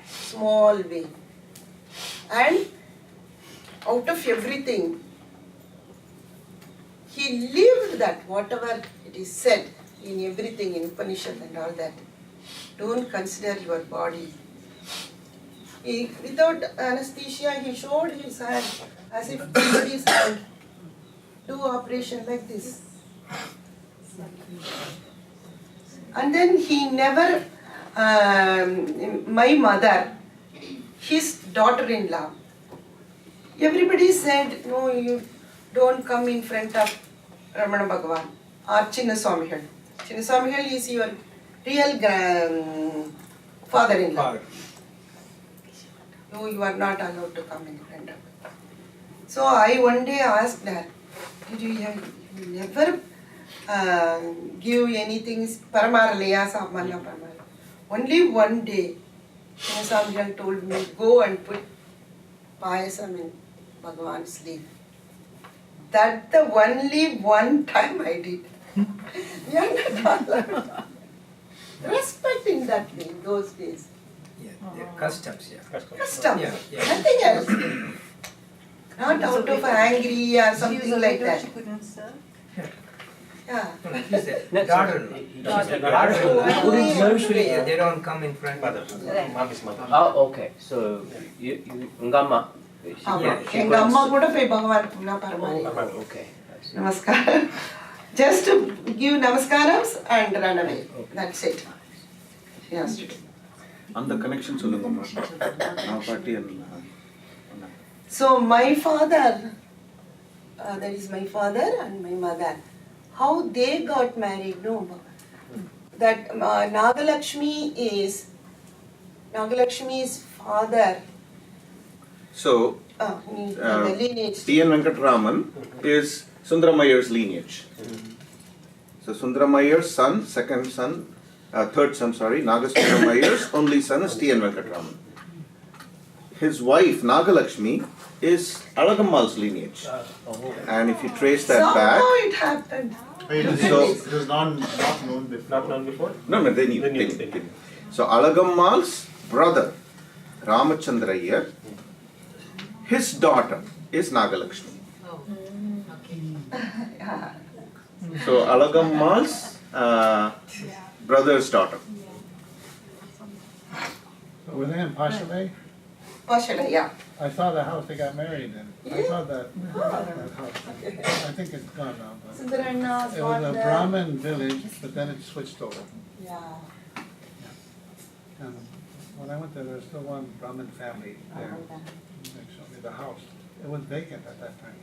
small way. And out of everything, he lived that, whatever it is said in everything, in Upanishad and all that. Don't consider your body. Without anesthesia, he showed his hand as if somebody's hand. Do operation like this. And then he never, my mother, his daughter-in-law, everybody said, no, you don't come in front of Ramana Bhagavan or Chinna Swamigal. Chinna Swamigal is your real father-in-law. No, you are not allowed to come in front of him. So I one day asked her, did you never give anything Paramaralaya Samana Paramara? Only one day, Swamigal told me, go and put payasam in Bhagavan's leaf. That's the only one time I did. We are not allowed. Respecting that way in those days. Yeah, customs, yeah. Customs. Yeah. Nothing else. Not out of angry or something like that. Yeah. Daughter-in-law. Usually they don't come in front of Mom is mother. Oh, okay. So you Ngamma. Enga amma kuda poi Bhagavan Puna Paramari. Okay. Namaskar. Just to give namaskarams and run away. That's it. She has to do. அந்த connection சொல்லுங்கம்மா நான் பாட்டி So my father, that is my father and my mother, how they got married, no. That Nagalakshmi's father. So, The lineage. T.N. Venkatraman is Sundaramaiar's lineage. So Sundaramaiar's son, third son, Nagasundaramayar's only son is T.N. Venkatraman. His wife, Nagalakshmi, is Alagammal's lineage. And if you trace that back... Somehow it happened. It was not known before. Not known before? No, they knew. So Alagammal's brother, Ramachandrayar, his daughter is Nagalakshmi. So Alagammal's brother's daughter. Were they in Pashalay? Pashala, yeah. I saw the house they got married in. I saw that house. I think it's gone now. But Sundaranna's it was a got Brahmin village, but then it switched over. Yeah. And when I went there, there was still one Brahmin family there. They showed me the house. It was vacant at that time.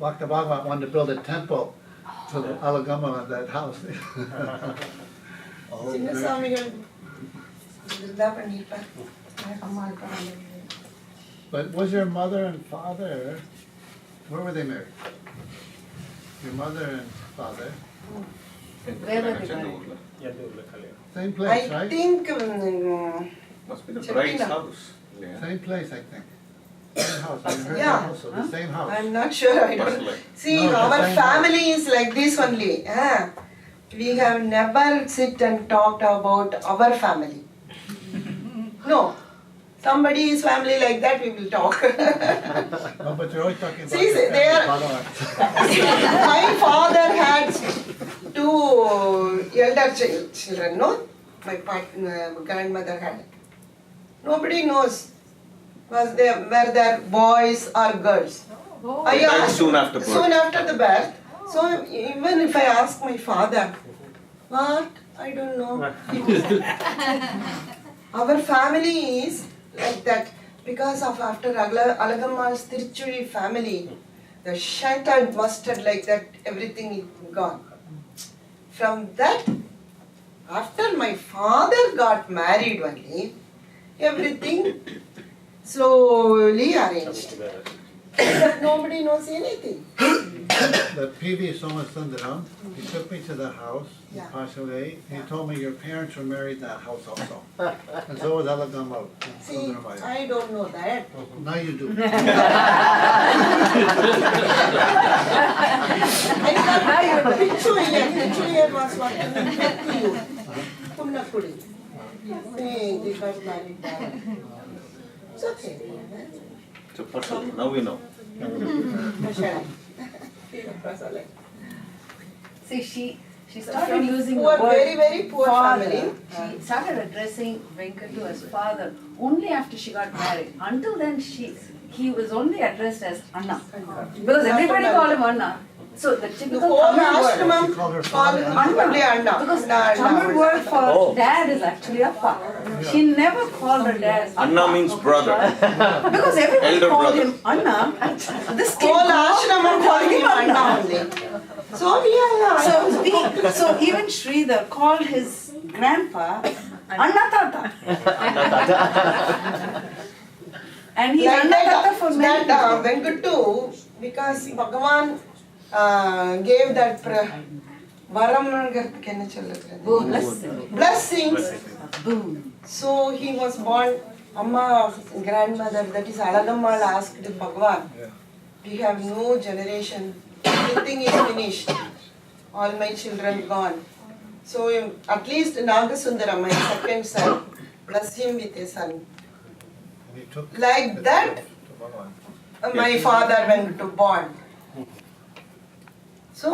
Bhakta Bhagavan wanted to build a temple to Alagamma at that house. Chinna Swamigal Virda Pandipa. But was your mother and father, where were they married? Your mother and father? Where were they married? Same place, I right? think Must be the bride's house. Same place, I think. Same house. I heard Yeah. that also, the same house. I'm not sure. I don't. See, No, the our same family is like this only. We have never sit and talked about our family. No. Somebody's family like that, we will talk. No, but you're always talking about See, your they are- Bhagavan. My father had two elder children, no? My grandmother had. Nobody knows were there boys or girls? I He died asked soon after birth. soon after the birth. So even if I ask my father, what? I don't know. Our family is like that because of after Alagammal's Tiruchuri family, the shattered, busted like that, everything is gone. From that, after my father got married only, everything slowly arranged. But nobody knows anything. The PV Soma Sundaram, he took me to the house, he Yeah. passed away, he told me your parents were married in that house also. And so was Alagammal. See, I don't know that. Now you do. I thought Pichuyer was working in Pettiyu, Punnakudi. They got married there. It's okay. So personal. Now we know. See, she started using Poor, the word very, very poor father. family. She started addressing Venkatu as father only after she got married. Until then, he was only addressed as Anna. Because everybody called him Anna. So the The typical whole Tamil word, ashramam called her called father only Anna. because Anna. Tamil word for dad is actually Appa. She never called her dad Appa. Anna means brother. Because everybody Elder called brother. him Anna. This kid Whole called ashramam called him Anna only. So yeah. So even Sridhar called his grandpa Anna Tata. And he's Like Anna Tata for many that people. Venkatu, because Bhagavan gave that varam blessings. Boom. So he was born. Amma, grandmother, that is Alagammal, asked Bhagavan, we have no generation, everything is finished, all my children gone. So at least Nagasundara, my second son, bless him with a son. And he took Like that, my father went to born. So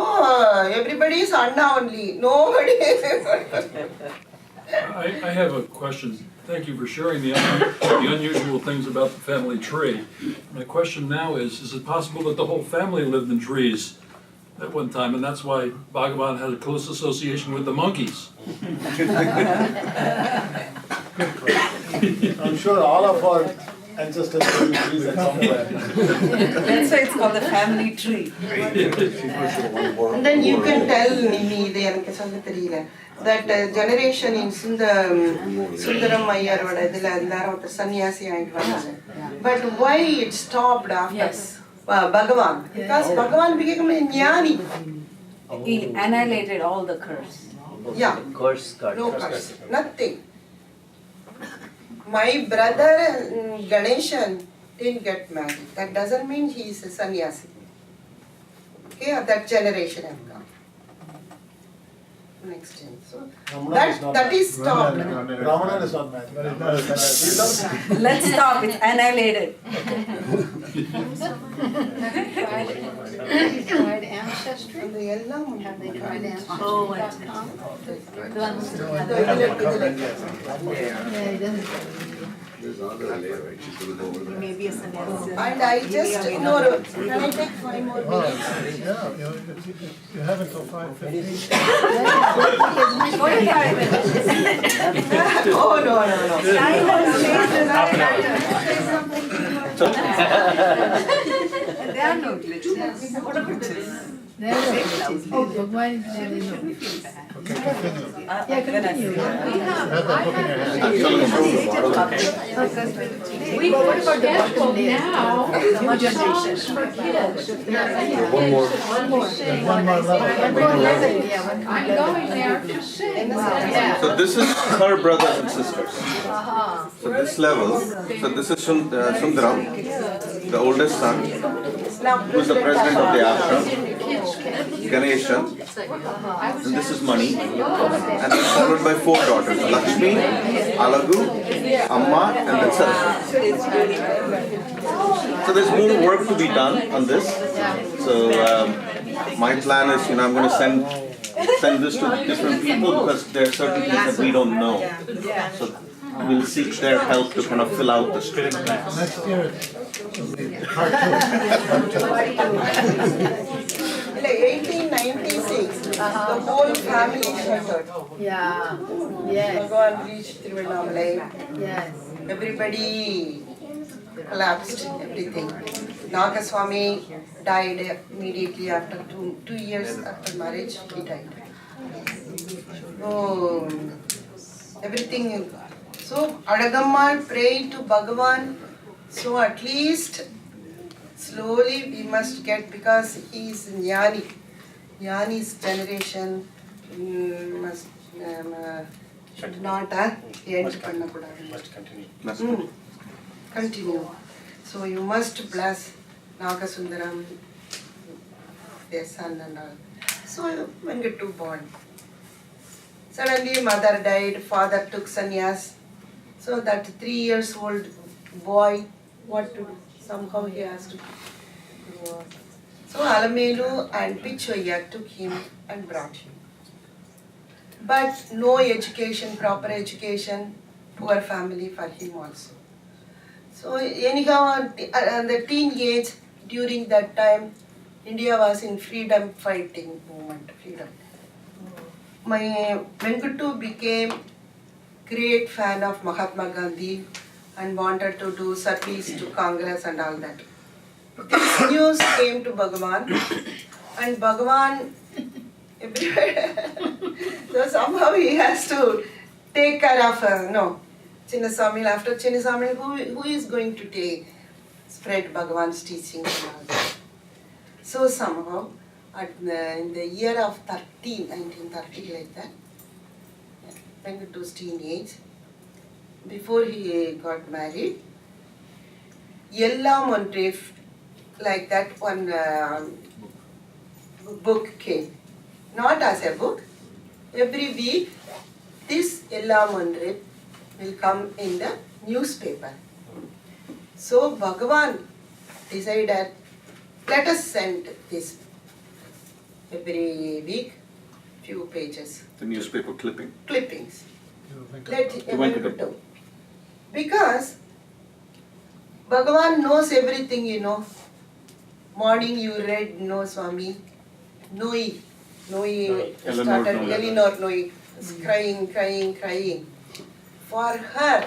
everybody is Anna only, nobody is. I have a question. Thank you for sharing the unusual things about the family tree. My question now is it possible that the whole family lived in trees at one time, and that's why Bhagavan had a close association with the monkeys? I'm sure all of our ancestors were in trees at somewhere. That's why it's called the family tree. And then you can tell me that generation in Sundaram Ayyar sannyasi. But why it stopped after Yes. Bhagavan? Because Bhagavan became a jnani. He annihilated all the curse. Yeah, Curse got no curse, nothing. My brother Ganeshan didn't get married. That doesn't mean he is a sannyasi. Okay, of that generation have come. Next time. So that is stopped. Ramanan is not married. Let's stop, it's annihilated. Have they tried Ancestry? Have they tried Ancestry.com? Oh, Yeah, he doesn't. There's another layer, right? She's gonna go over there. Maybe a sannyasi. And I just no. Can I take 5 more minutes? Yeah, you have until 5:15. 45 minutes. Oh no. Time has changed. There are no glitches. What are glitches? There are no glitches. Oh, but why did you say there are no glitches? Okay, continue. Yeah, continue. Have that book in your hand. We put a schedule now. Moderation. For kids. One more. One more. One more level. I'm going there to sing. Yeah. So this is her brothers and sisters. So this level, so this is Sundaram, the oldest son, who is the president of the ashram, Ganeshan, and this is Mani, and then followed by 4 daughters, Lakshmi, Alagu, Amma, and then Saraswati. So there's more work to be done on this. So my plan is, I'm going to send this to different people because there are certain things that we don't know. So we'll seek their help to kind of fill out the street. Next year, part two. Like 1896, the whole family shattered. Yeah, yes, Bhagavan reached Tiruvannamalai. yes. Everybody collapsed, everything. Nagaswami died immediately after 2 years after marriage, he died. Oh, everything. So Adagammal prayed to Bhagavan, so at least slowly we must get, because he is Jnani. Jnani's generation must should not end. Must continue. Continue. So you must bless Nagasundaram, their son and all. So Venkatu born. Suddenly mother died, father took sannyas. So that 3 years old boy, what to do? Somehow he has to grow up. So Alamelu and Pichoya took him and brought him. But no education, proper education, poor family for him also. So anyhow, the teenage, during that time, India was in freedom fighting movement, freedom. My Venkatu became great fan of Mahatma Gandhi and wanted to do service to Congress and all that. This news came to Bhagavan, and Bhagavan, so somehow he has to take care of, Chinnasamil. After Chinnasamil, who is going to spread Bhagavan's teaching and all that? So somehow, in the year of 1930 like that, Venkatu's teenage, before he got married, Yellam on Drift, like that one book came. Not as a book. Every week, this Yellam on Drift will come in the newspaper. So Bhagavan decided, let us send this every week, few pages. The newspaper Clippings. Let Venkatu. Because Bhagavan knows everything, Morning you read, no Swami. Noi started, Eleanor Noi, crying. For her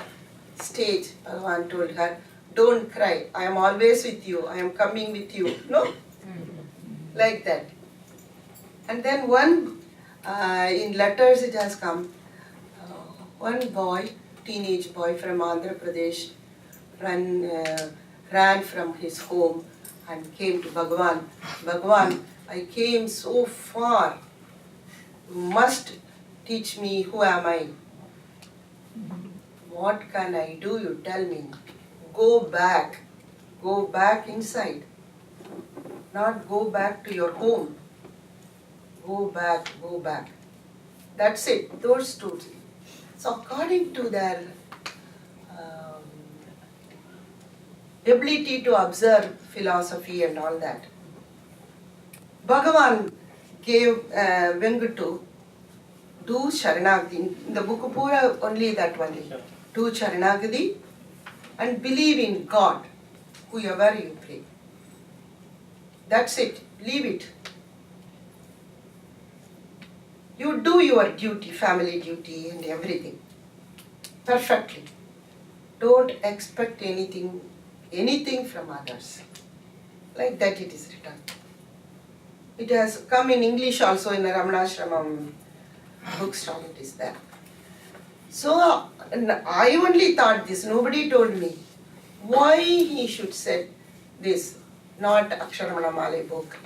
stage, Bhagavan told her, don't cry, I am always with you, I am coming with you. No? Like that. And then one, in letters it has come, one boy, teenage boy from Andhra Pradesh, ran from his home and came to Bhagavan. Bhagavan, I came so far, you must teach me who am I. What can I do, you tell me. Go back inside. Not go back to your home. Go back. That's it, those two. So according to their ability to observe philosophy and all that, Bhagavan gave Venkatu do Sharanagati. In the book Pura only that only. Do Sharanagati and believe in God, whoever you pray. That's it. Leave it. You do your duty, family duty and everything. Perfectly. Don't expect anything from others. Like that it is written. It has come in English also in the Ramanashramam bookstall, it is there. So I only thought this, nobody told me why he should say this, not Aksharamanamale book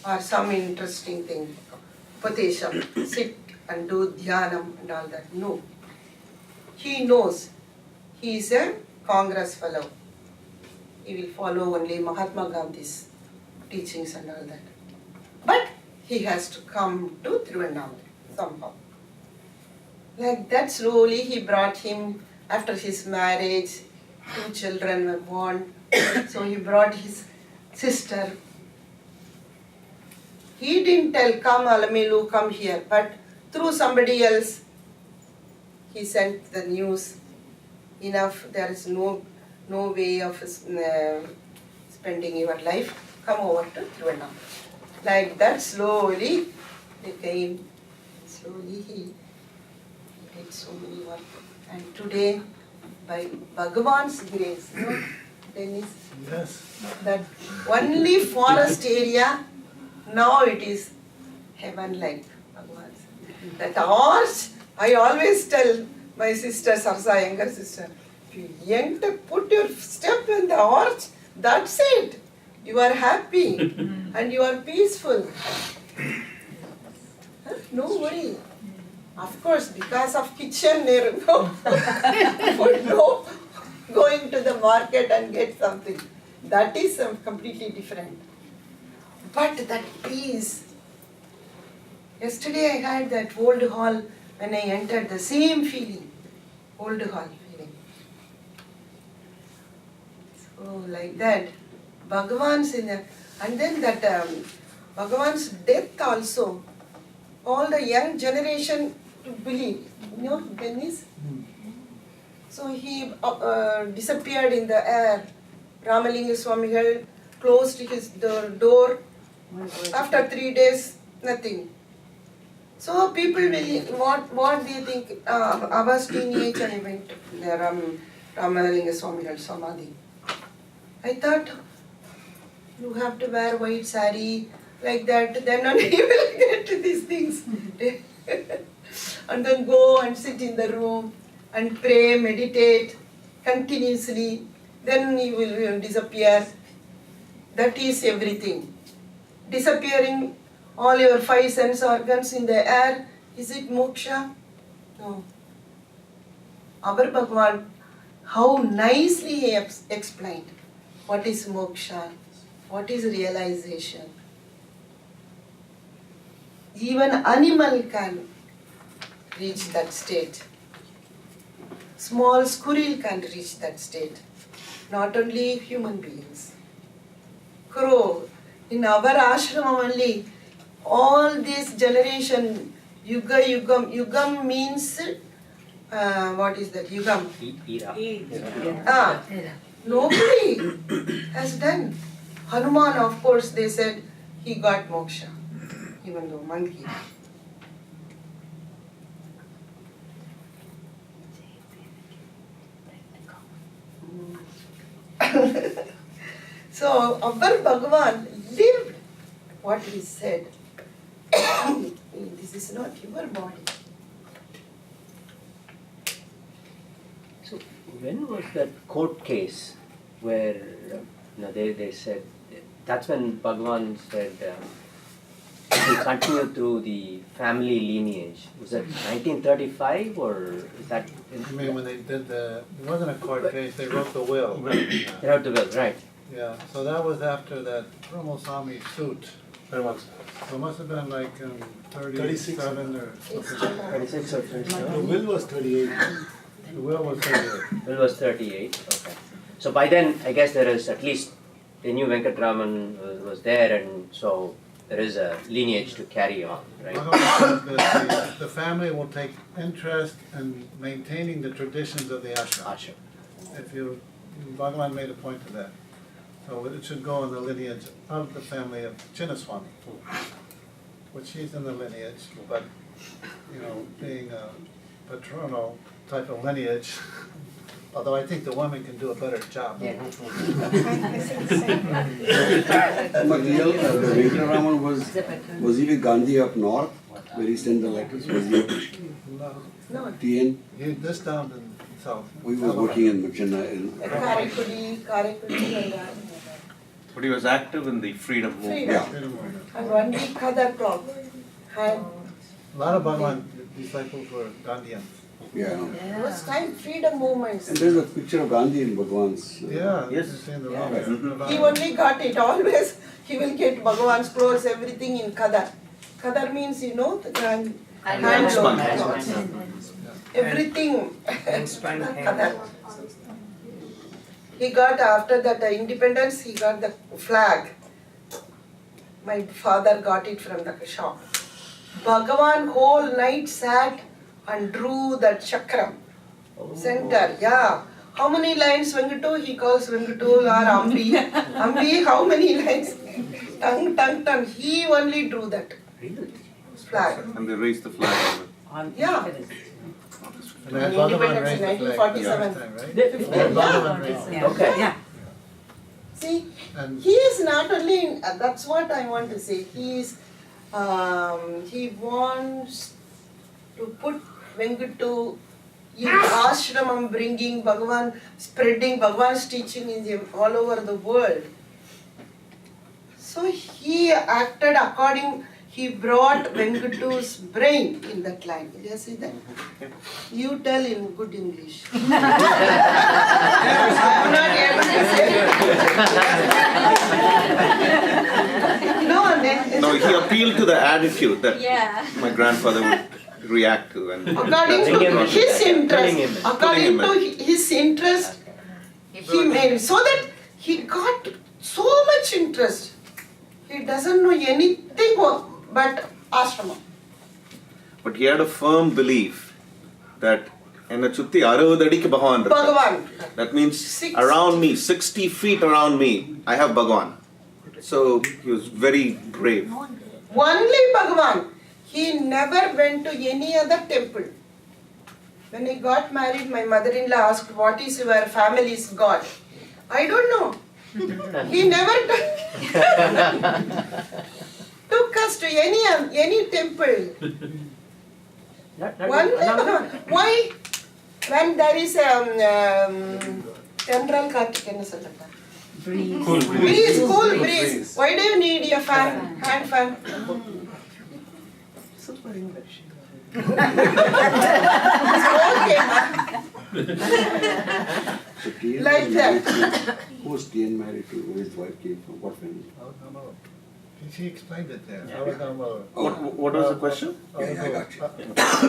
or some interesting thing, Upatesham, sit and do dhyanam and all that. No. He knows he is a Congress fellow. He will follow only Mahatma Gandhi's teachings and all that. But he has to come to Tiruvannamalai somehow. Like that slowly he brought him, after his marriage, 2 children were born. So he brought his sister. He didn't tell, come Alamelu, come here, but through somebody else, he sent the news. Enough, there is no way of spending your life. Come over to Trivandrum. Like that, slowly they came. Slowly he did so many work. And today, by Bhagavan's grace, Dennis, Yes. that only forest area, now it is heaven-like. Bhagavan's. That arch, I always tell my sister Sarsa, younger sister, if you enter, put your step in the arch, that's it. You are happy and you are peaceful. No worry. Of course, because of kitchen, no food, no going to the market and get something. That is completely different. But that peace. Yesterday I had that old hall when I entered, the same feeling. Old hall feeling. So like that, Bhagavan's in there. And then that Bhagavan's death also, all the young generation to believe, Dennis? So he disappeared in the air. Ramalinga Swamigal closed his door. After 3 days, nothing. So people will, what do you think? I was teenage and I went to the Ramalinga Swamigal Samadhi. I thought, you have to wear white sari, like that, then only you will get to these things. And then go and sit in the room and pray, meditate continuously. Then you will disappear. That is everything. Disappearing all your 5 sense organs in the air, is it moksha? No. Our Bhagavan, how nicely he explained what is moksha, what is realization. Even animal can reach that state. Small squirrel can reach that state. Not only human beings. Crow, in our ashram only, all this generation, yugam means, what is that, yugam? Nobody has done. Hanuman, of course, they said he got moksha, even though monkey. So, our Bhagavan lived what he said. This is not your body. So when was that court case where they said, that's when Bhagavan said he continued through the family lineage. Was that 1935 or is that? I mean, when they did it wasn't a court case, they wrote the will. They wrote the will, right. Yeah, so that was after that Brahmoswami suit. So it must have been like 37 or something. 36 or 37? The will was 38. The will was 38. Will was 38, okay. So by then, I guess there is at least, they knew Venkatraman was there, and so there is a lineage to carry on, right? The family will take interest in maintaining the traditions of the ashram. Bhagavan made a point of that. So it should go in the lineage of the family of Chinnaswami, which he's in the lineage, but, being a paternal type of lineage, although I think the woman can do a better job. But real Venkatraman was he with Gandhi up north, where he sent the letters? Was he No. TN? This down in south. We were working in Chennai. Karakudi, But he was active in the freedom movement. freedom. And only Khadar cloth had. A lot of Bhagavan disciples were Gandhians. Yeah. Those time freedom movements. And there's a picture of Gandhi in Bhagwan's. Yeah, Yes. it's in the He only got it always. He will get Bhagavan's clothes, everything in Khadar. Khadar means, the handloom. Everything. Khadar. He got, after that independence, he got the flag. My father got it from the shop. Bhagavan whole night sat and drew that chakram. Center, yeah. How many lines Venkatu? He calls Venkatu or Ambi. Ambi, how many lines? Tongue. He only drew that flag. And they raised the flag. Yeah. And then Bhagavan Independence in raised the flag the 1947. first time, right? Yeah. Bhagavan raised it. Okay. Yeah. See, And he is not only, that's what I want to say, he wants to put Venkatu in ashramam, bringing Bhagavan, spreading Bhagavan's teaching all over the world. So he acted according, he brought Venkatu's brain in that line. Did you see that? You tell in good English. I am not able to say. No, he appealed to the attitude that Yeah. my grandfather would react to. And According to his interest, he made it so that he got so much interest. He doesn't know anything but ashrama. But he had a firm belief that enna chutti 60 adikku Bhagavan irukkaru. Bhagavan. That means 60. around me, 60 feet around me, I have Bhagavan. So he was very brave. Only Bhagavan. He never went to any other temple. When I got married, my mother-in-law asked, "What is your family's God?" I don't know. He never took us to any temple. Only Bhagavan. Why? When there is general Cool breeze. cool breeze. Why do you need a fan? Hand fan. Super English. Okay. So TN Like was that. married to, who was TN married to? Where his wife came from? What family? she explained it there. What was the question? Yeah, I got you.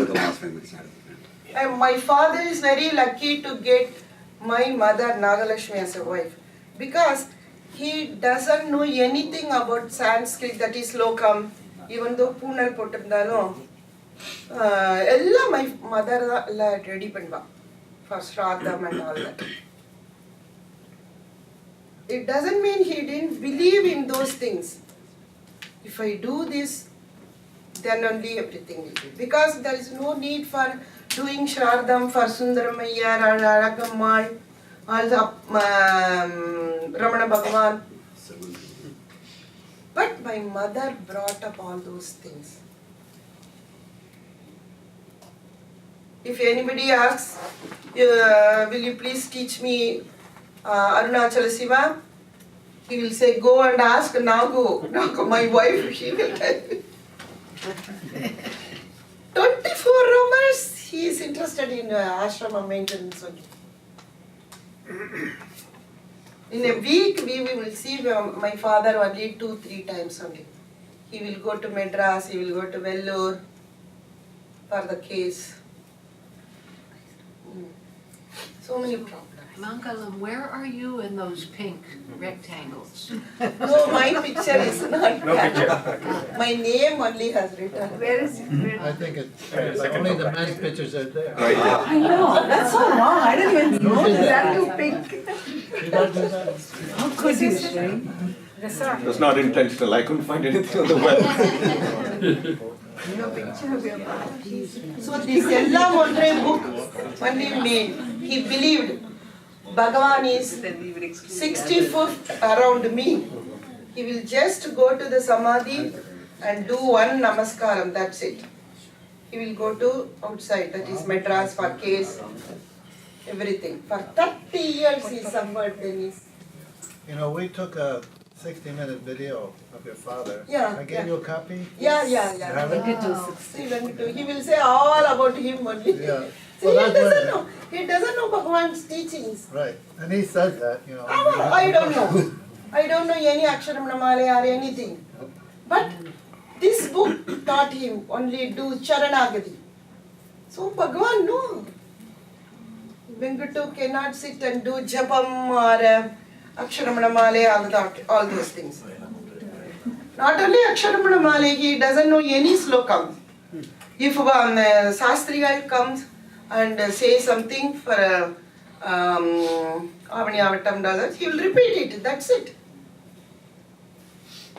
The last family side of the family. And my father is very lucky to get my mother Nagalakshmi as a wife, because he doesn't know anything about Sanskrit, that is lokam, even though Punal pottirundalum ella my mother la ready panva for shraddham and all that. It doesn't mean he didn't believe in those things. If I do this, then only everything will be. Because there is no need for doing shraddham for Sundaramaya or Aragammal or Ramana Bhagavan. But my mother brought up all those things. If anybody asks, will you please teach me Arunachala Siva? He will say, go and ask, now go. Now go. My wife, she will tell you. 24 hours, he is interested in ashrama maintenance only. In a week, we will see my father only 2-3 times only. He will go to Madras, he will go to Vellore for the case. So many problems. Mangalam, where are you in those pink rectangles? No, my picture is not there. My name only has written. Where is it? I think it's only the men's pictures are there. Right there. I know, that's so wrong. I didn't even Don't do notice that. that. Too pink. She does do that. How could you, Shri? Yes, sir. It was not intentional. I couldn't find anything on the web. No picture of your body. So this Ella Mondre book only made. He believed Bhagavan is 65th around me. He will just go to the Samadhi and do one namaskaram, that's it. He will go to outside, that is Madras for case, everything. For 30 years he suffered Dennis. You know, we took a 60-minute video of your father. Yeah, I gave you a copy. Yeah. You have it? See, he will say all about him only. Yeah. See, Well, he that's doesn't what- know. He doesn't know Bhagavan's teachings. Right, and he says that, you know. I don't know. I don't know any Aksharam Namale or anything. But this book taught him only do Charanagati. So Bhagavan no. Venkatu cannot sit and do Japam or Aksharam Namale, all those things. Not only Aksharam Namale, he doesn't know any slokam. If Sastrigal comes and say something for $, he will repeat it. That's it.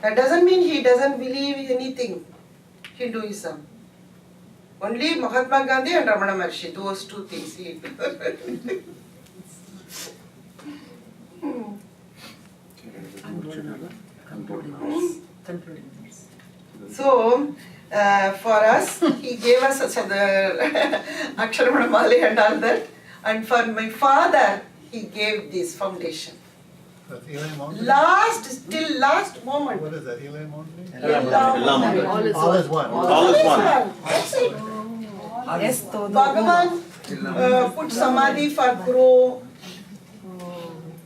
That doesn't mean he doesn't believe anything Hinduism. Only Mahatma Gandhi and Ramana Maharshi, those two things. So, for us, he gave us the Aksharamana Mali and all that. And for my father, he gave this foundation. That's Eli Mountain? Till last moment. What is that, Eli Mountain? All is one. All is one. That's it. Bhagavan put samadhi for crow,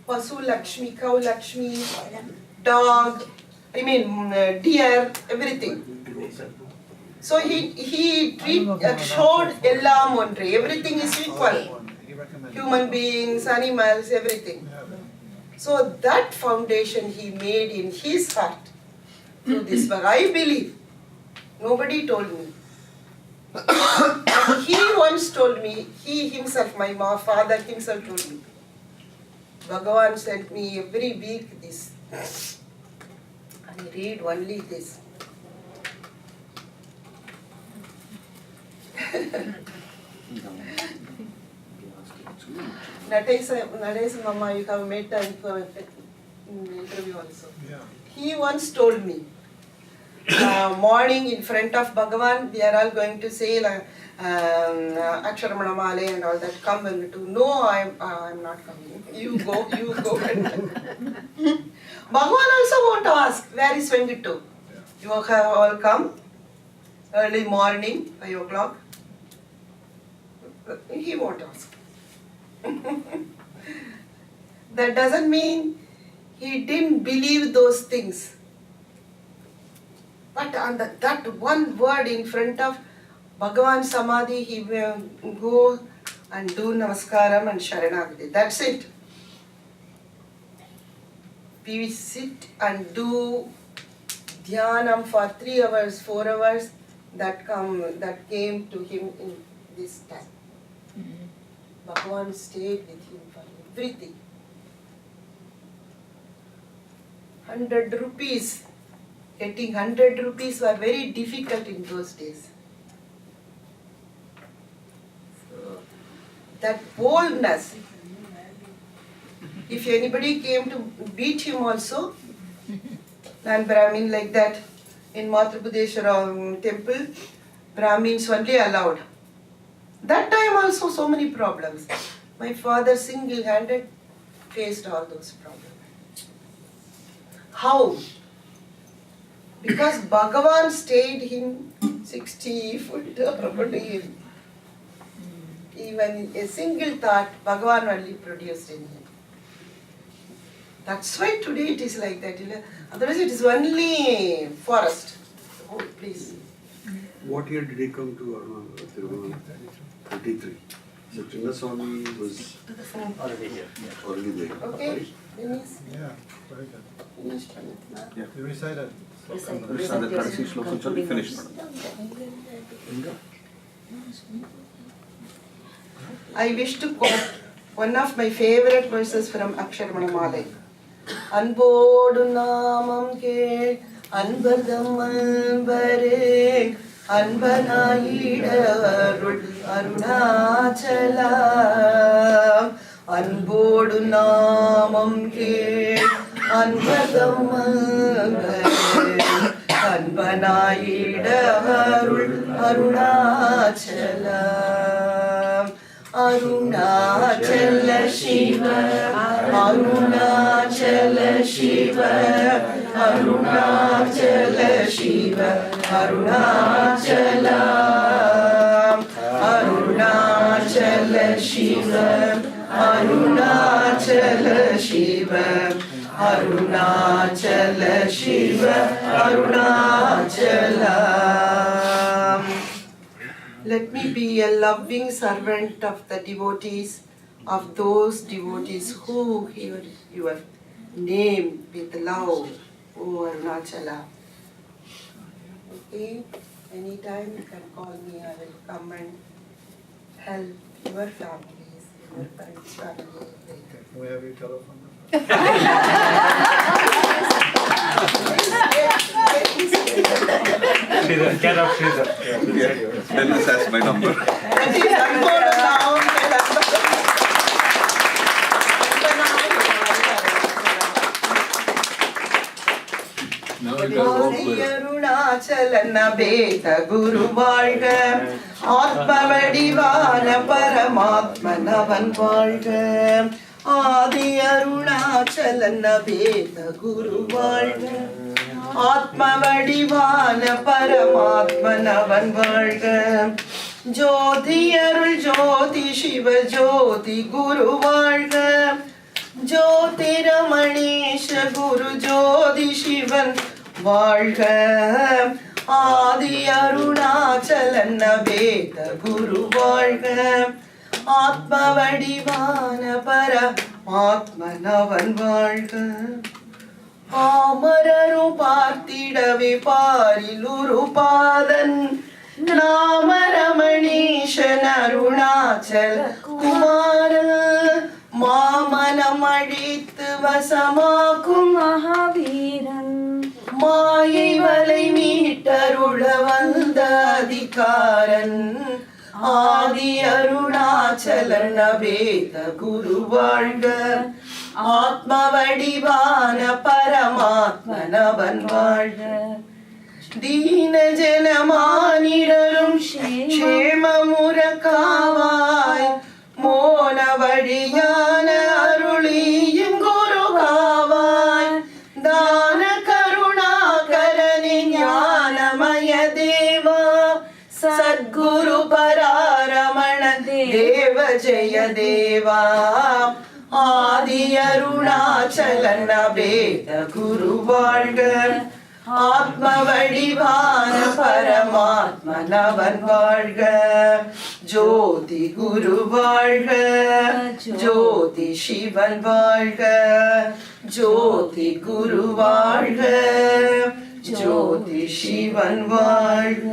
Pasu Lakshmi, cow Lakshmi, dog, deer, everything. So he showed Ella Montre, everything is equal. Human beings, animals, everything. So that foundation he made in his heart through this work. I believe. Nobody told me. He once told me, he himself, my father himself told me. Bhagavan sent me every week this. I read only this. Nadesh Mama, you have made time for interview also. Yeah. He once told me, morning in front of Bhagavan, we are all going to say Aksharamana Male and all that. Come and do. No, I'm not coming. You go. Bhagavan also won't ask, where is Vengitu? You have all come early morning, 5 o'clock. He won't ask. That doesn't mean he didn't believe those things. But on that one word in front of Bhagavan Samadhi, he will go and do Namaskaram and Sharanagati. That's it. We sit and do Dhyanam for 3 hours, 4 hours. That came to him in this time. Bhagavan stayed with him for everything. 100 rupees. Getting 100 rupees were very difficult in those days. So, that boldness. If anybody came to beat him also, non-Brahmin like that, in Madhya temple, Brahmins only allowed. That time also so many problems. My father single-handed faced all those problems. How? Because Bhagavan stayed him 60 foot around him. Even a single thought, Bhagavan only produced in him. That's why today it is like that. Otherwise it is only forest. Oh, please. What year did he come to Tiruvana? 33. So Chinnaswamy was Already here. already there. Okay, finish. Yeah, very good. Finish. You recited. Finished. I wish to quote one of my favorite verses from Aksharamana Male. Anbodu namam ke anbadam anbare anbanayidavul arunachalam. Anbodu namam ke anbadam anbare anbanayidavul arunachalam. Arunachala Shiva, Arunachala Shiva, Arunachala Shiva, Arunachalam. Arunachala Shiva, Arunachala Shiva, Arunachala Shiva, Arunachalam. Let me be a loving servant of the devotees, of those devotees who hear your name with love, O Arunachala. Okay? Anytime you can call me, I will come and help your families, your friends' family. Can we have your telephone number? Sridhar, get up, Sridhar. Then this has my number. Now we've got it all clear. அருணாச்சலன பேத குரு வாழ்க, ஆத்ம வடிவான பரமாத்மனவன் வாழ்க. ஆதி அருணாச்சலன பேத குரு வாழ்க, ஆத்ம வடிவான பரமாத்மனவன் வாழ்க. ஜோதி அருள் ஜோதி சிவ ஜோதி குரு வாழ்க, ஜோதிரமணேஷ குரு ஜோதி சிவன் வாழ்க. ஆதி அருணாச்சலன வேத குரு வாழ்க, ஆத்ம வடிவான பரமாத்மனவன் வாழ்க. ஆமரரும் பார்த்திடவே பாரிலுரு பாதன், நாமரமணீஷன் அருணாச்சல குமாரன். மாமனம் அழித்து வசமாக்கும் மகாவீரன், மாயை வலை மீட்டருள வந்த அதிகாரன். ஆதி அருணாச்சலன வேத குரு வாழ்க, ஆத்ம வடிவான பரமாத்மனவன் வாழ்க. தீன ஜனமானிடரும் க்ஷேமமுற காவாய், மோன வழியான அருளியும் குரு காவாய். தான கருணாகரனி ஞானமய தேவா, சத்குரு பராரமண தேவ ஜெய தேவா. ஆதி அருணாச்சலன வேத குரு வாழ்க, ஆத்ம வடிவான பரமாத்மனவன் வாழ்க. ஜோதி குரு வாழ்க, ஜோதி சிவன் வாழ்க. ஜோதி குரு வாழ்க, ஜோதி சிவன் வாழ்க.